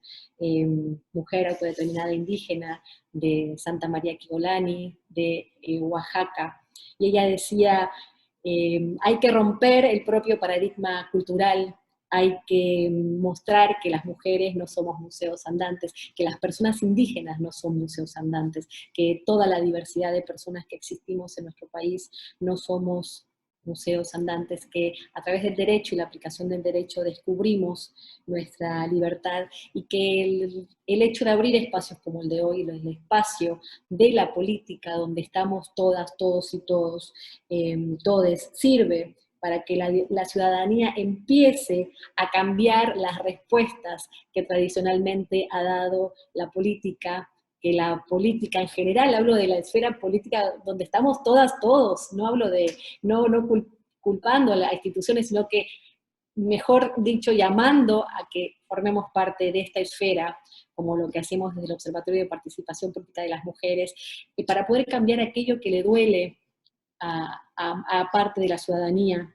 mujer autodeterminada indígena de Santa María Quigolani, de Oaxaca, y ella decía, hay que romper el propio paradigma cultural, hay que mostrar que las mujeres no somos museos andantes, que las personas indígenas no son museos andantes, que toda la diversidad de personas que existimos en nuestro país no somos museos andantes, que a través del derecho y la aplicación del derecho descubrimos nuestra libertad, y que el hecho de abrir espacios como el de hoy, el espacio de la política donde estamos todas, todos y todos, todes, sirve para que la ciudadanía empiece a cambiar las respuestas que tradicionalmente ha dado la política, que la política en general, hablo de la esfera política donde estamos todas, todos, no hablo de, no culpando a las instituciones, sino que, mejor dicho, llamando a que formemos parte de esta esfera, como lo que hacemos desde el Observatorio de Participación Política de las Mujeres, para poder cambiar aquello que le duele a parte de la ciudadanía,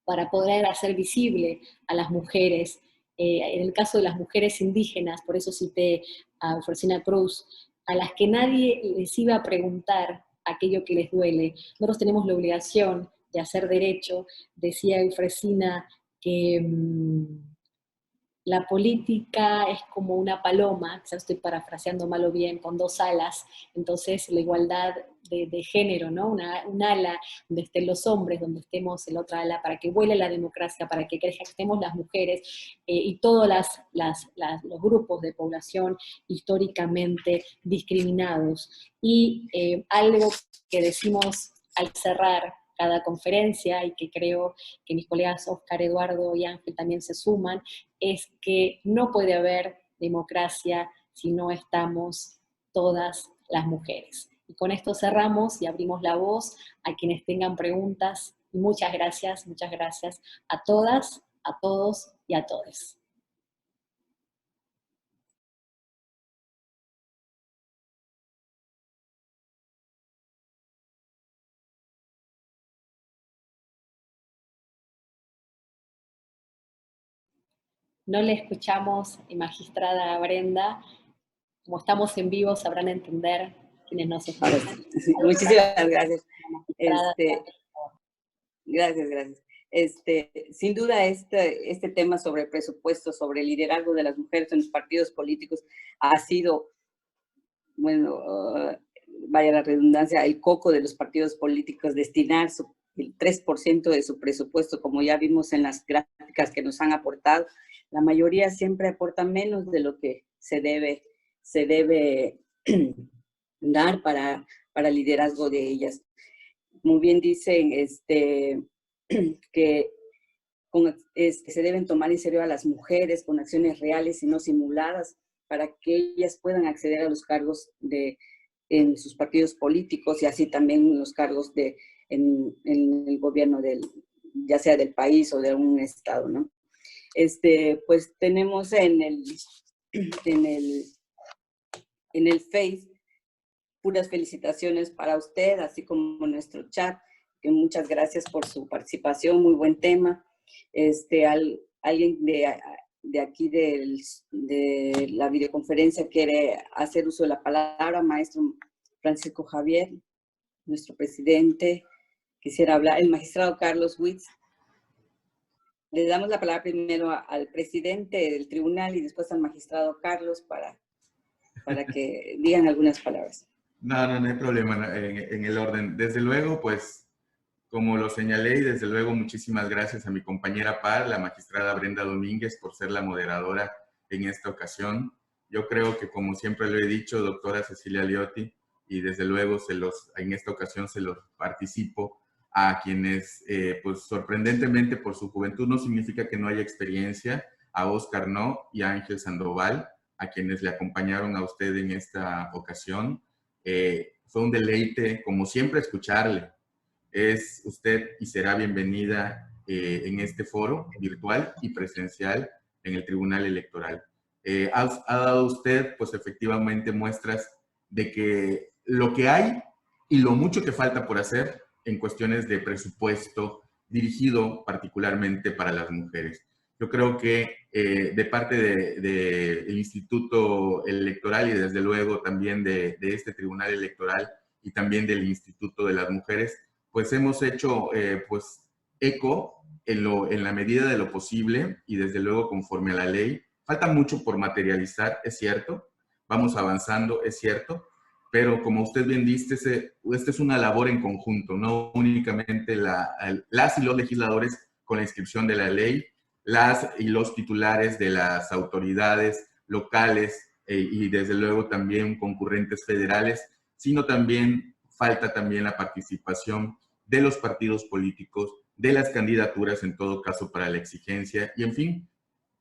para poder hacer visible a las mujeres. En el caso de las mujeres indígenas, por eso cité a Fresina Cruz, a las que nadie les iba a preguntar aquello que les duele. Nosotros tenemos la obligación de hacer derecho. Decía Fresina que la política es como una paloma, quizás estoy parafraseando mal o bien, con dos alas. Entonces la igualdad de género, ¿no? Un ala donde estén los hombres, donde estemos el otro ala, para que vuele la democracia, para que estemos las mujeres y todos los grupos de población históricamente discriminados. Y algo que decimos al cerrar cada conferencia, y que creo que mis colegas Oscar, Eduardo y Ángel también se suman, es que no puede haber democracia si no estamos todas las mujeres. Y con esto cerramos y abrimos la voz a quienes tengan preguntas. Y muchas gracias a todas, a todos y a todes. No le escuchamos, magistrada Brenda. Como estamos en vivo, sabrán entender quienes nos escuchan. Sí, muchísimas gracias. Gracias. Sin duda, este tema sobre presupuesto, sobre el liderazgo de las mujeres en los partidos políticos, ha sido, bueno, vaya la redundancia, el coco de los partidos políticos, destinar el 3% de su presupuesto, como ya vimos en las gráficas que nos han aportado. La mayoría siempre aporta menos de lo que se debe dar para el liderazgo de ellas. Como bien dicen, que se deben tomar en serio a las mujeres con acciones reales y no simuladas para que ellas puedan acceder a los cargos en sus partidos políticos y así también los cargos en el gobierno ya sea del país o de un estado, ¿no? Pues tenemos en el Face puras felicitaciones para usted, así como nuestro chat, que muchas gracias por su participación, muy buen tema. Alguien de aquí de la videoconferencia quiere hacer uso de la palabra, maestro Francisco Javier, nuestro presidente. Quisiera hablar, el magistrado Carlos Witz. Le damos la palabra primero al presidente del tribunal y después al magistrado Carlos para que digan algunas palabras. No hay problema en el orden. Desde luego, pues, como lo señalé, y desde luego muchísimas gracias a mi compañera par, la magistrada Brenda Domínguez, por ser la moderadora en esta ocasión. Yo creo que, como siempre lo he dicho, doctora Cecilia Liotti, y desde luego en esta ocasión se los participo a quienes, pues sorprendentemente por su juventud no significa que no haya experiencia, a Óscar No y a Ángel Sandoval, a quienes le acompañaron a usted en esta ocasión. Fue un deleite, como siempre, escucharle. Es usted y será bienvenida en este foro virtual y presencial en el Tribunal Electoral. Ha dado usted, pues efectivamente, muestras de que lo que hay y lo mucho que falta por hacer en cuestiones de presupuesto dirigido particularmente para las mujeres. Yo creo que de parte del Instituto Electoral y desde luego también de este Tribunal Electoral y también del Instituto de las Mujeres, pues hemos hecho pues eco en la medida de lo posible y desde luego conforme a la ley. Falta mucho por materializar, es cierto, vamos avanzando, es cierto, pero como usted bien dice, esta es una labor en conjunto, no únicamente las y los legisladores con la inscripción de la ley, las y los titulares de las autoridades locales y desde luego también concurrentes federales, sino también falta también la participación de los partidos políticos, de las candidaturas en todo caso para la exigencia y en fin,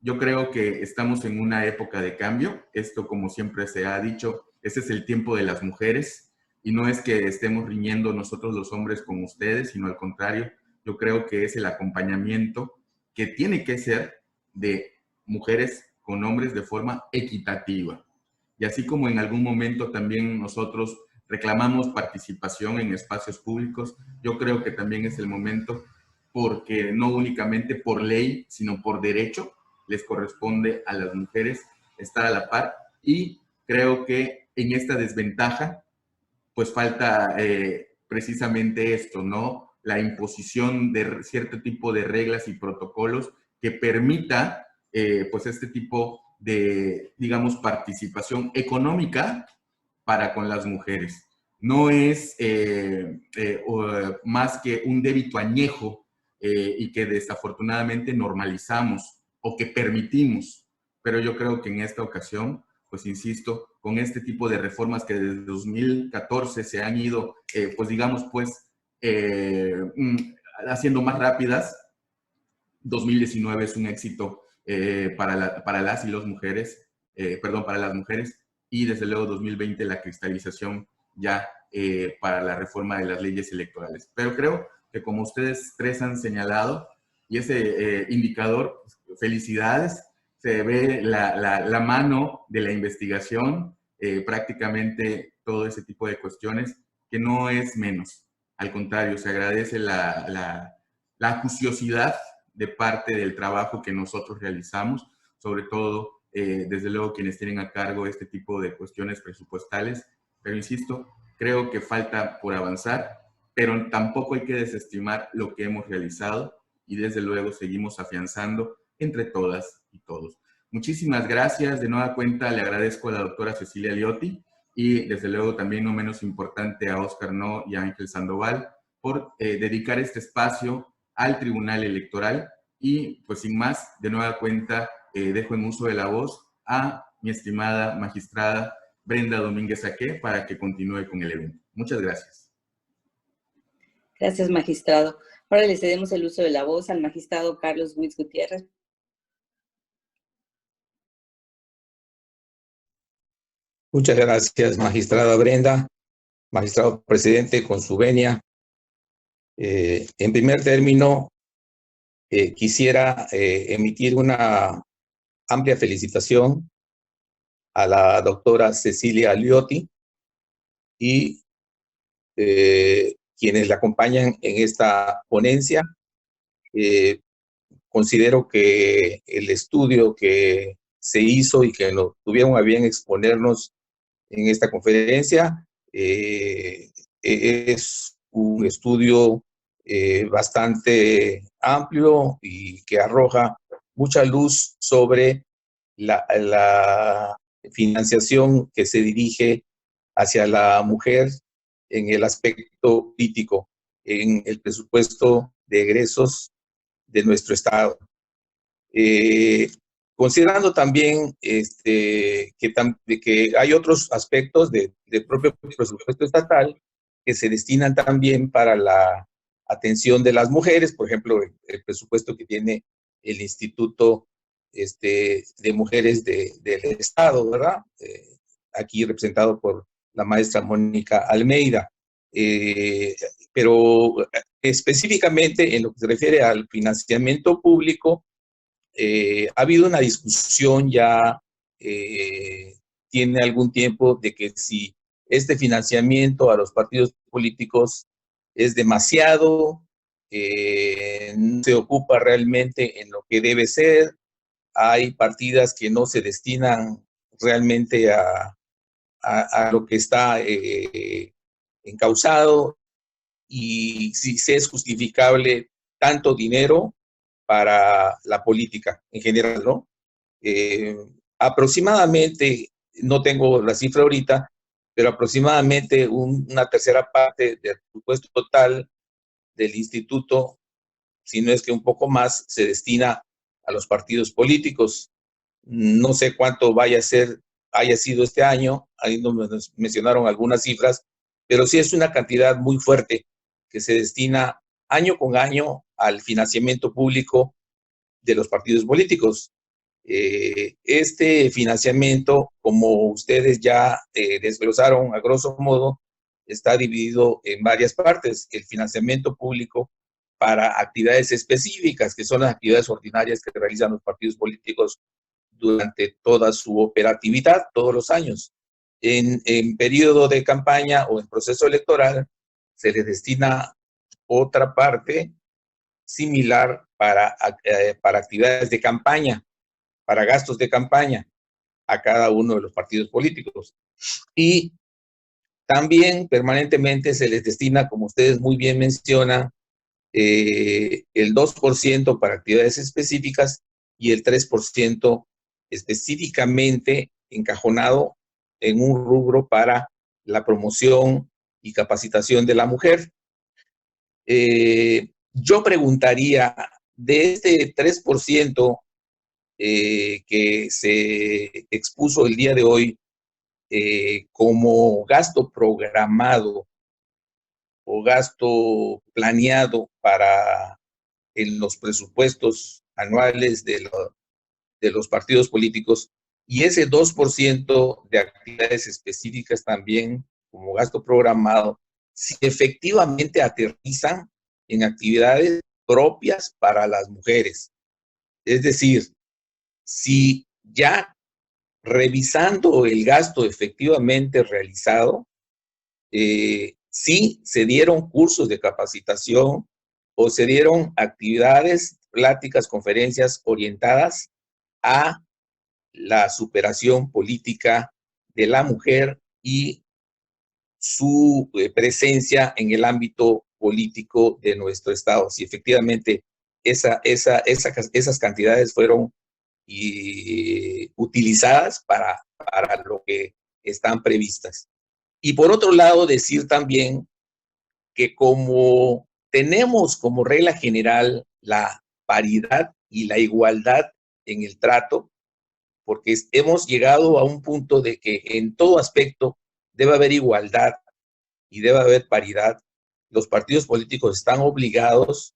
yo creo que estamos en una época de cambio. Esto, como siempre se ha dicho, ese es el tiempo de las mujeres y no es que estemos riñendo nosotros los hombres con ustedes, sino al contrario, yo creo que es el acompañamiento que tiene que ser de mujeres con hombres de forma equitativa. Y así como en algún momento también nosotros reclamamos participación en espacios públicos, yo creo que también es el momento porque no únicamente por ley, sino por derecho, les corresponde a las mujeres estar a la par y creo que en esta desventaja pues falta precisamente esto, ¿no? La imposición de cierto tipo de reglas y protocolos que permita pues este tipo de, digamos, participación económica para con las mujeres. No es más que un débito añejo y que desafortunadamente normalizamos o que permitimos, pero yo creo que en esta ocasión, pues insisto, con este tipo de reformas que desde 2014 se han ido, pues digamos, pues haciendo más rápidas, 2019 es un éxito para las y las mujeres, para las mujeres, y desde luego 2020 la cristalización ya para la reforma de las leyes electorales. Pero creo que como ustedes tres han señalado, y ese indicador, felicidades, se ve la mano de la investigación, prácticamente todo ese tipo de cuestiones, que no es menos. Al contrario, se agradece la acuciosidad de parte del trabajo que nosotros realizamos, sobre todo, desde luego, quienes tienen a cargo este tipo de cuestiones presupuestales. Pero insisto, creo que falta por avanzar, pero tampoco hay que desestimar lo que hemos realizado y desde luego seguimos afianzando entre todas y todos. Muchísimas gracias. De nueva cuenta le agradezco a la doctora Cecilia Liotti y desde luego también no menos importante a Óscar No y a Ángel Sandoval por dedicar este espacio al Tribunal Electoral. Y pues sin más, de nueva cuenta, dejo en uso de la voz a mi estimada magistrada Brenda Domínguez Aque para que continúe con el evento. Muchas gracias. Gracias, magistrado. Ahora le cedemos el uso de la voz al magistrado Carlos Ruiz Gutiérrez. Muchas gracias, magistrada Brenda, magistrado presidente, con su venia. En primer término, quisiera emitir una amplia felicitación a la doctora Cecilia Liotti y quienes la acompañan en esta ponencia. Considero que el estudio que se hizo y que nos tuvieron a bien exponernos en esta conferencia es un estudio bastante amplio y que arroja mucha luz sobre la financiación que se dirige hacia la mujer en el aspecto político, en el presupuesto de egresos de nuestro Estado. Considerando también que hay otros aspectos del propio presupuesto estatal que se destinan también para la atención de las mujeres, por ejemplo, el presupuesto que tiene el Instituto de Mujeres del Estado, ¿verdad? Aquí representado por la maestra Mónica Almeida. Pero específicamente en lo que se refiere al financiamiento público, ha habido una discusión ya, tiene algún tiempo, de que si este financiamiento a los partidos políticos es demasiado, no se ocupa realmente en lo que debe ser, hay partidas que no se destinan realmente a lo que está encausado, y si se es justificable tanto dinero para la política en general, ¿no? Aproximadamente, no tengo la cifra ahorita, pero aproximadamente una tercera parte del presupuesto total del instituto, si no es que un poco más, se destina a los partidos políticos. No sé cuánto haya sido este año, ahí nos mencionaron algunas cifras, pero sí es una cantidad muy fuerte que se destina año con año al financiamiento público de los partidos políticos. Este financiamiento, como ustedes ya desglosaron a grosso modo, está dividido en varias partes. El financiamiento público para actividades específicas, que son las actividades ordinarias que realizan los partidos políticos durante toda su operatividad, todos los años. En periodo de campaña o en proceso electoral, se les destina otra parte similar para actividades de campaña, para gastos de campaña a cada uno de los partidos políticos. Y también permanentemente se les destina, como ustedes muy bien mencionan, el 2% para actividades específicas y el 3% específicamente encajonado en un rubro para la promoción y capacitación de la mujer. Yo preguntaría, de este 3% que se expuso el día de hoy como gasto programado o gasto planeado en los presupuestos anuales de los partidos políticos, y ese 2% de actividades específicas también como gasto programado, si efectivamente aterrizan en actividades propias para las mujeres. Es decir, si ya revisando el gasto efectivamente realizado, sí se dieron cursos de capacitación o se dieron actividades, pláticas, conferencias orientadas a la superación política de la mujer y su presencia en el ámbito político de nuestro Estado. Si efectivamente esas cantidades fueron utilizadas para lo que están previstas. Y por otro lado, decir también que como tenemos como regla general la paridad y la igualdad en el trato, porque hemos llegado a un punto de que en todo aspecto debe haber igualdad y debe haber paridad. Los partidos políticos están obligados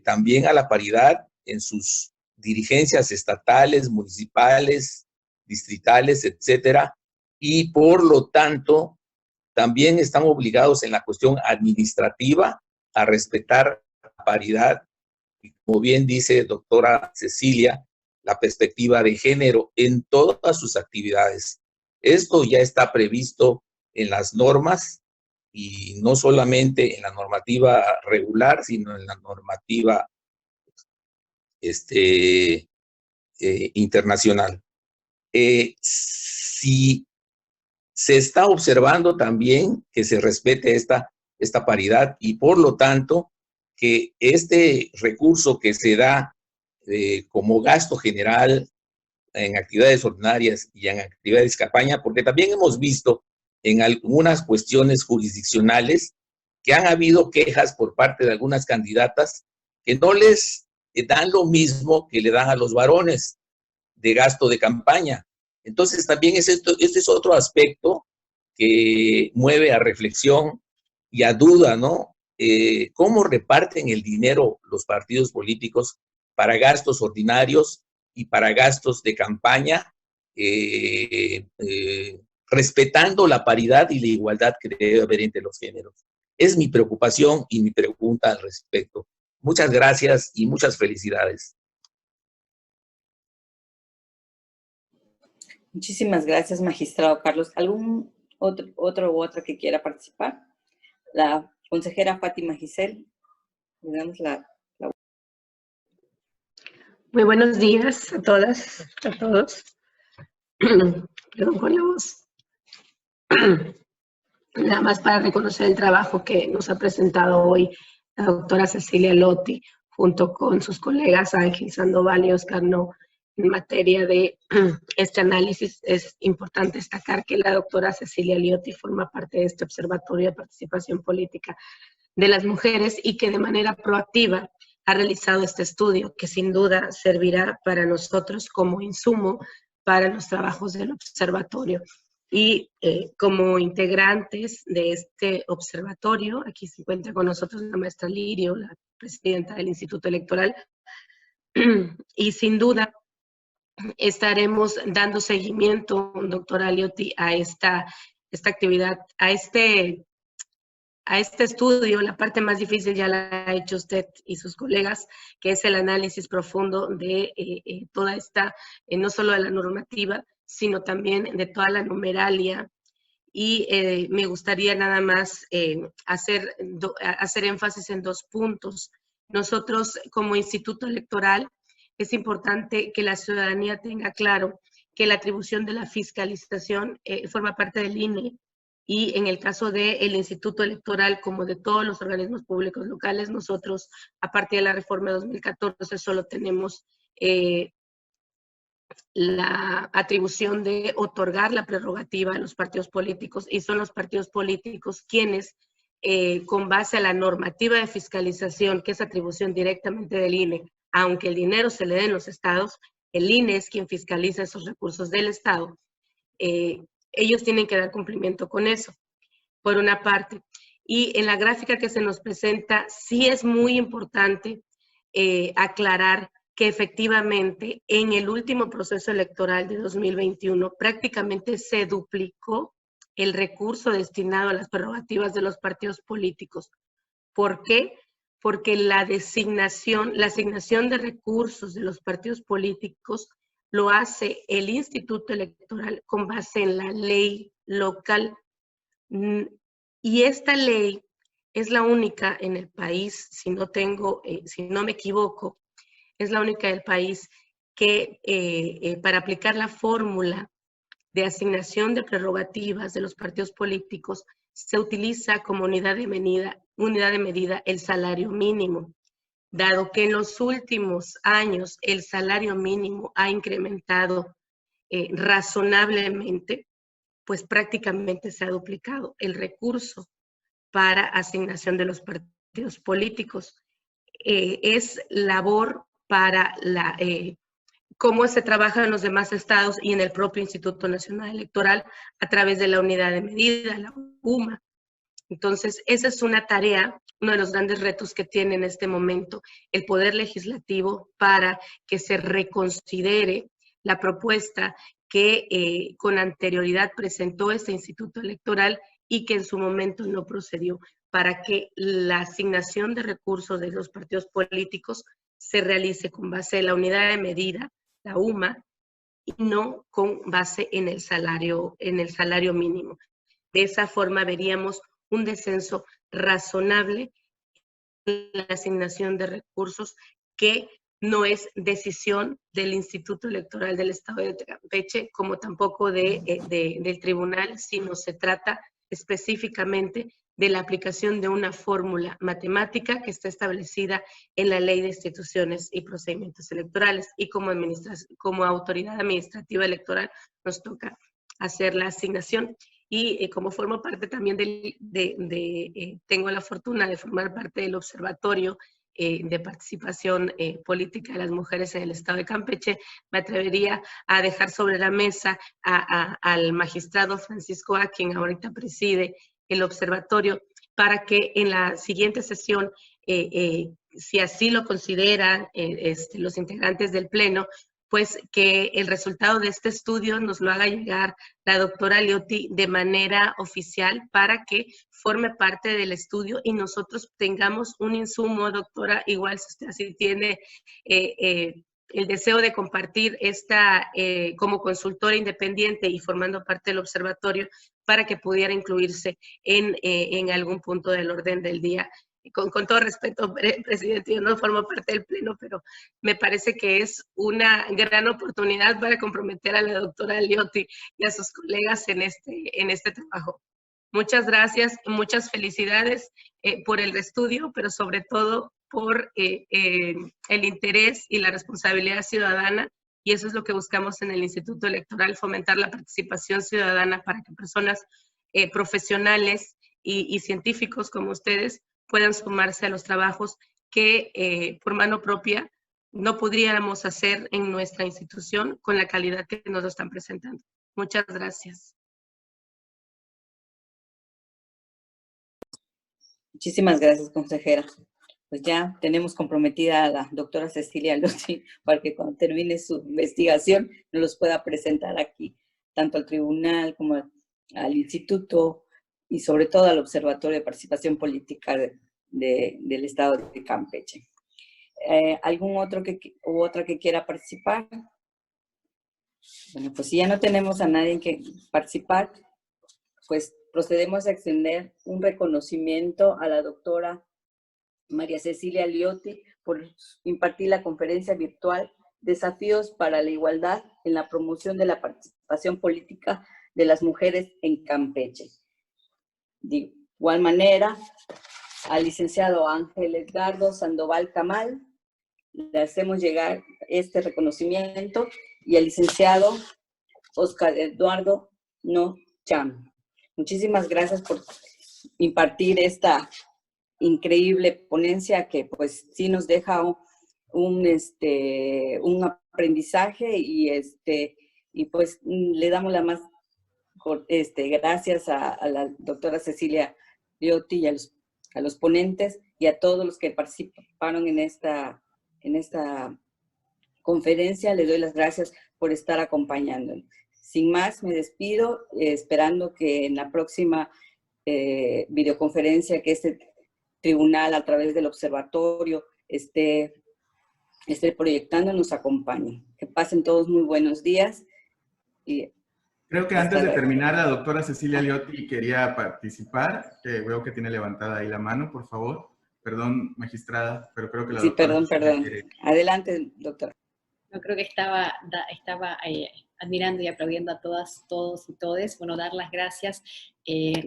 también a la paridad en sus dirigencias estatales, municipales, distritales, etcétera, y por lo tanto también están obligados en la cuestión administrativa a respetar la paridad y, como bien dice doctora Cecilia, la perspectiva de género en todas sus actividades. Esto ya está previsto en las normas y no solamente en la normativa regular, sino en la normativa internacional. Si se está observando también que se respete esta paridad y por lo tanto que este recurso que se da como gasto general en actividades ordinarias y en actividades de campaña, porque también hemos visto en algunas cuestiones jurisdiccionales que han habido quejas por parte de algunas candidatas que no les dan lo mismo que le dan a los varones de gasto de campaña. Entonces también este es otro aspecto que mueve a reflexión y a duda, ¿no? ¿Cómo reparten el dinero los partidos políticos para gastos ordinarios y para gastos de campaña, respetando la paridad y la igualdad que debe haber entre los géneros? Es mi preocupación y mi pregunta al respecto. Muchas gracias y muchas felicidades. Muchísimas gracias, magistrado Carlos. ¿Algún otro u otra que quiera participar? La consejera Fátima Giselle. Le damos la. Muy buenos días a todas, a todos. Perdón con la voz. Nada más para reconocer el trabajo que nos ha presentado hoy la doctora Cecilia Lotti, junto con sus colegas Ángel Sandoval y Oscar No, en materia de este análisis. Es importante destacar que la doctora Cecilia Lotti forma parte de este Observatorio de Participación Política de las Mujeres y que de manera proactiva ha realizado este estudio, que sin duda servirá para nosotros como insumo para los trabajos del observatorio. Y como integrantes de este observatorio, aquí se encuentra con nosotros la maestra Lirio, la presidenta del Instituto Electoral, y sin duda estaremos dando seguimiento, doctora Liotti, a esta actividad, a este estudio. La parte más difícil ya la ha hecho usted y sus colegas, que es el análisis profundo de toda esta, no solo de la normativa, sino también de toda la numeralia. Y me gustaría nada más hacer énfasis en 2 puntos. Nosotros, como Instituto Electoral, es importante que la ciudadanía tenga claro que la atribución de la fiscalización forma parte del INE, y en el caso del Instituto Electoral, como de todos los organismos públicos locales, nosotros, a partir de la reforma de 2014, solo tenemos la atribución de otorgar la prerrogativa a los partidos políticos, y son los partidos políticos quienes, con base a la normativa de fiscalización, que es atribución directamente del INE, aunque el dinero se le dé en los estados, el INE es quien fiscaliza esos recursos del estado. Ellos tienen que dar cumplimiento con eso, por una parte. Y en la gráfica que se nos presenta, sí es muy importante aclarar que efectivamente en el último proceso electoral de 2021 prácticamente se duplicó el recurso destinado a las prerrogativas de los partidos políticos. ¿Por qué? Porque la asignación de recursos de los partidos políticos lo hace el Instituto Electoral con base en la ley local. Y esta ley es la única en el país, si no me equivoco, es la única del país que para aplicar la fórmula de asignación de prerrogativas de los partidos políticos se utiliza como unidad de medida el salario mínimo. Dado que en los últimos años el salario mínimo ha incrementado razonablemente, pues prácticamente se ha duplicado el recurso para asignación de los partidos políticos. Es labor para cómo se trabaja en los demás estados y en el propio Instituto Nacional Electoral a través de la unidad de medida, la UMA. Entonces, esa es una tarea, uno de los grandes retos que tiene en este momento el Poder Legislativo para que se reconsidere la propuesta que con anterioridad presentó este Instituto Electoral y que en su momento no procedió, para que la asignación de recursos de los partidos políticos se realice con base en la unidad de medida, la UMA, y no con base en el salario mínimo. De esa forma veríamos un descenso razonable en la asignación de recursos que no es decisión del Instituto Electoral del Estado de Campeche, como tampoco del tribunal, sino se trata específicamente de la aplicación de una fórmula matemática que está establecida en la Ley de Instituciones y Procedimientos Electorales, y como autoridad administrativa electoral nos toca hacer la asignación. Y como formo parte también tengo la fortuna de formar parte del Observatorio de Participación Política de las Mujeres en el Estado de Campeche, me atrevería a dejar sobre la mesa al magistrado Francisco A., quien ahorita preside el observatorio, para que en la siguiente sesión, si así lo consideran los integrantes del Pleno, pues que el resultado de este estudio nos lo haga llegar la doctora Liotti de manera oficial para que forme parte del estudio y nosotros tengamos un insumo, doctora, igual si usted así tiene el deseo de compartir esta como consultora independiente y formando parte del observatorio para que pudiera incluirse en algún punto del orden del día. Con todo respeto, presidente, yo no formo parte del Pleno, pero me parece que es una gran oportunidad para comprometer a la doctora Liotti y a sus colegas en este trabajo. Muchas gracias, muchas felicidades por el estudio, pero sobre todo por el interés y la responsabilidad ciudadana, y eso es lo que buscamos en el Instituto Electoral, fomentar la participación ciudadana para que personas profesionales y científicos como ustedes puedan sumarse a los trabajos que por mano propia no podríamos hacer en nuestra institución con la calidad que nos lo están presentando. Muchas gracias. Muchísimas gracias, consejera. Pues ya tenemos comprometida a la doctora Cecilia Liotti para que cuando termine su investigación nos los pueda presentar aquí, tanto al tribunal como al instituto y sobre todo al Observatorio de Participación Política del Estado de Campeche. ¿Algún otro u otra que quiera participar? Bueno, pues si ya no tenemos a nadie que participar, pues procedemos a extender un reconocimiento a la doctora María Cecilia Liotti por impartir la conferencia virtual Desafíos para la Igualdad en la promoción de la participación política de las mujeres en Campeche. De igual manera, al licenciado Ángel Edgardo Sandoval Camal le hacemos llegar este reconocimiento y al licenciado Oscar Eduardo No Cham. Muchísimas gracias por impartir esta increíble ponencia que pues sí nos deja un aprendizaje y pues le damos la más gracias a la doctora Cecilia Liotti y a los ponentes y a todos los que participaron en esta conferencia. Le doy las gracias por estar acompañándonos. Sin más, me despido, esperando que en la próxima videoconferencia que este tribunal a través del observatorio esté proyectando, nos acompañe. Que pasen todos muy buenos días. Y creo que antes de terminar, la doctora Cecilia Liotti quería participar, que veo que tiene levantada ahí la mano, por favor. Perdón, magistrada, pero creo que la doctora perdón. quiere... Adelante, doctora. Yo creo que estaba admirando y aplaudiendo a todas, todos y todes. Bueno, dar las gracias,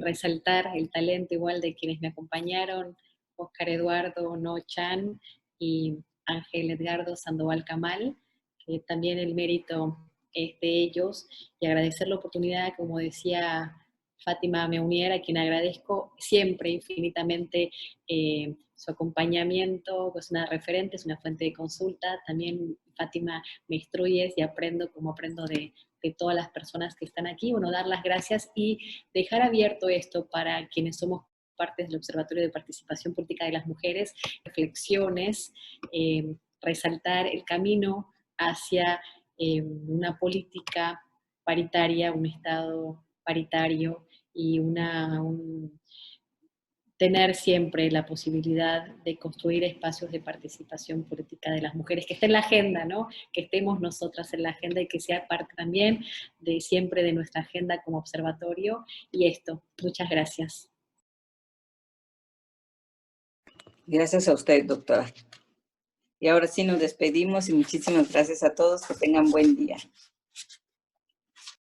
resaltar el talento igual de quienes me acompañaron, Oscar Eduardo No Chan y Ángel Edgardo Sandoval Camal, que también el mérito es de ellos, y agradecer la oportunidad, como decía Fátima Meunier, a quien agradezco siempre infinitamente su acompañamiento, es una referente, es una fuente de consulta. También Fátima me instruyes y aprendo como aprendo de todas las personas que están aquí. Bueno, dar las gracias y dejar abierto esto para quienes somos parte del Observatorio de Participación Política de las Mujeres, reflexiones, resaltar el camino hacia una política paritaria, un Estado paritario y tener siempre la posibilidad de construir espacios de participación política de las mujeres, que esté en la agenda, ¿no? Que estemos nosotras en la agenda y que sea parte también de siempre de nuestra agenda como observatorio. Y esto, muchas gracias. Gracias a usted, doctora. Y ahora sí nos despedimos y muchísimas gracias a todos. Que tengan buen día.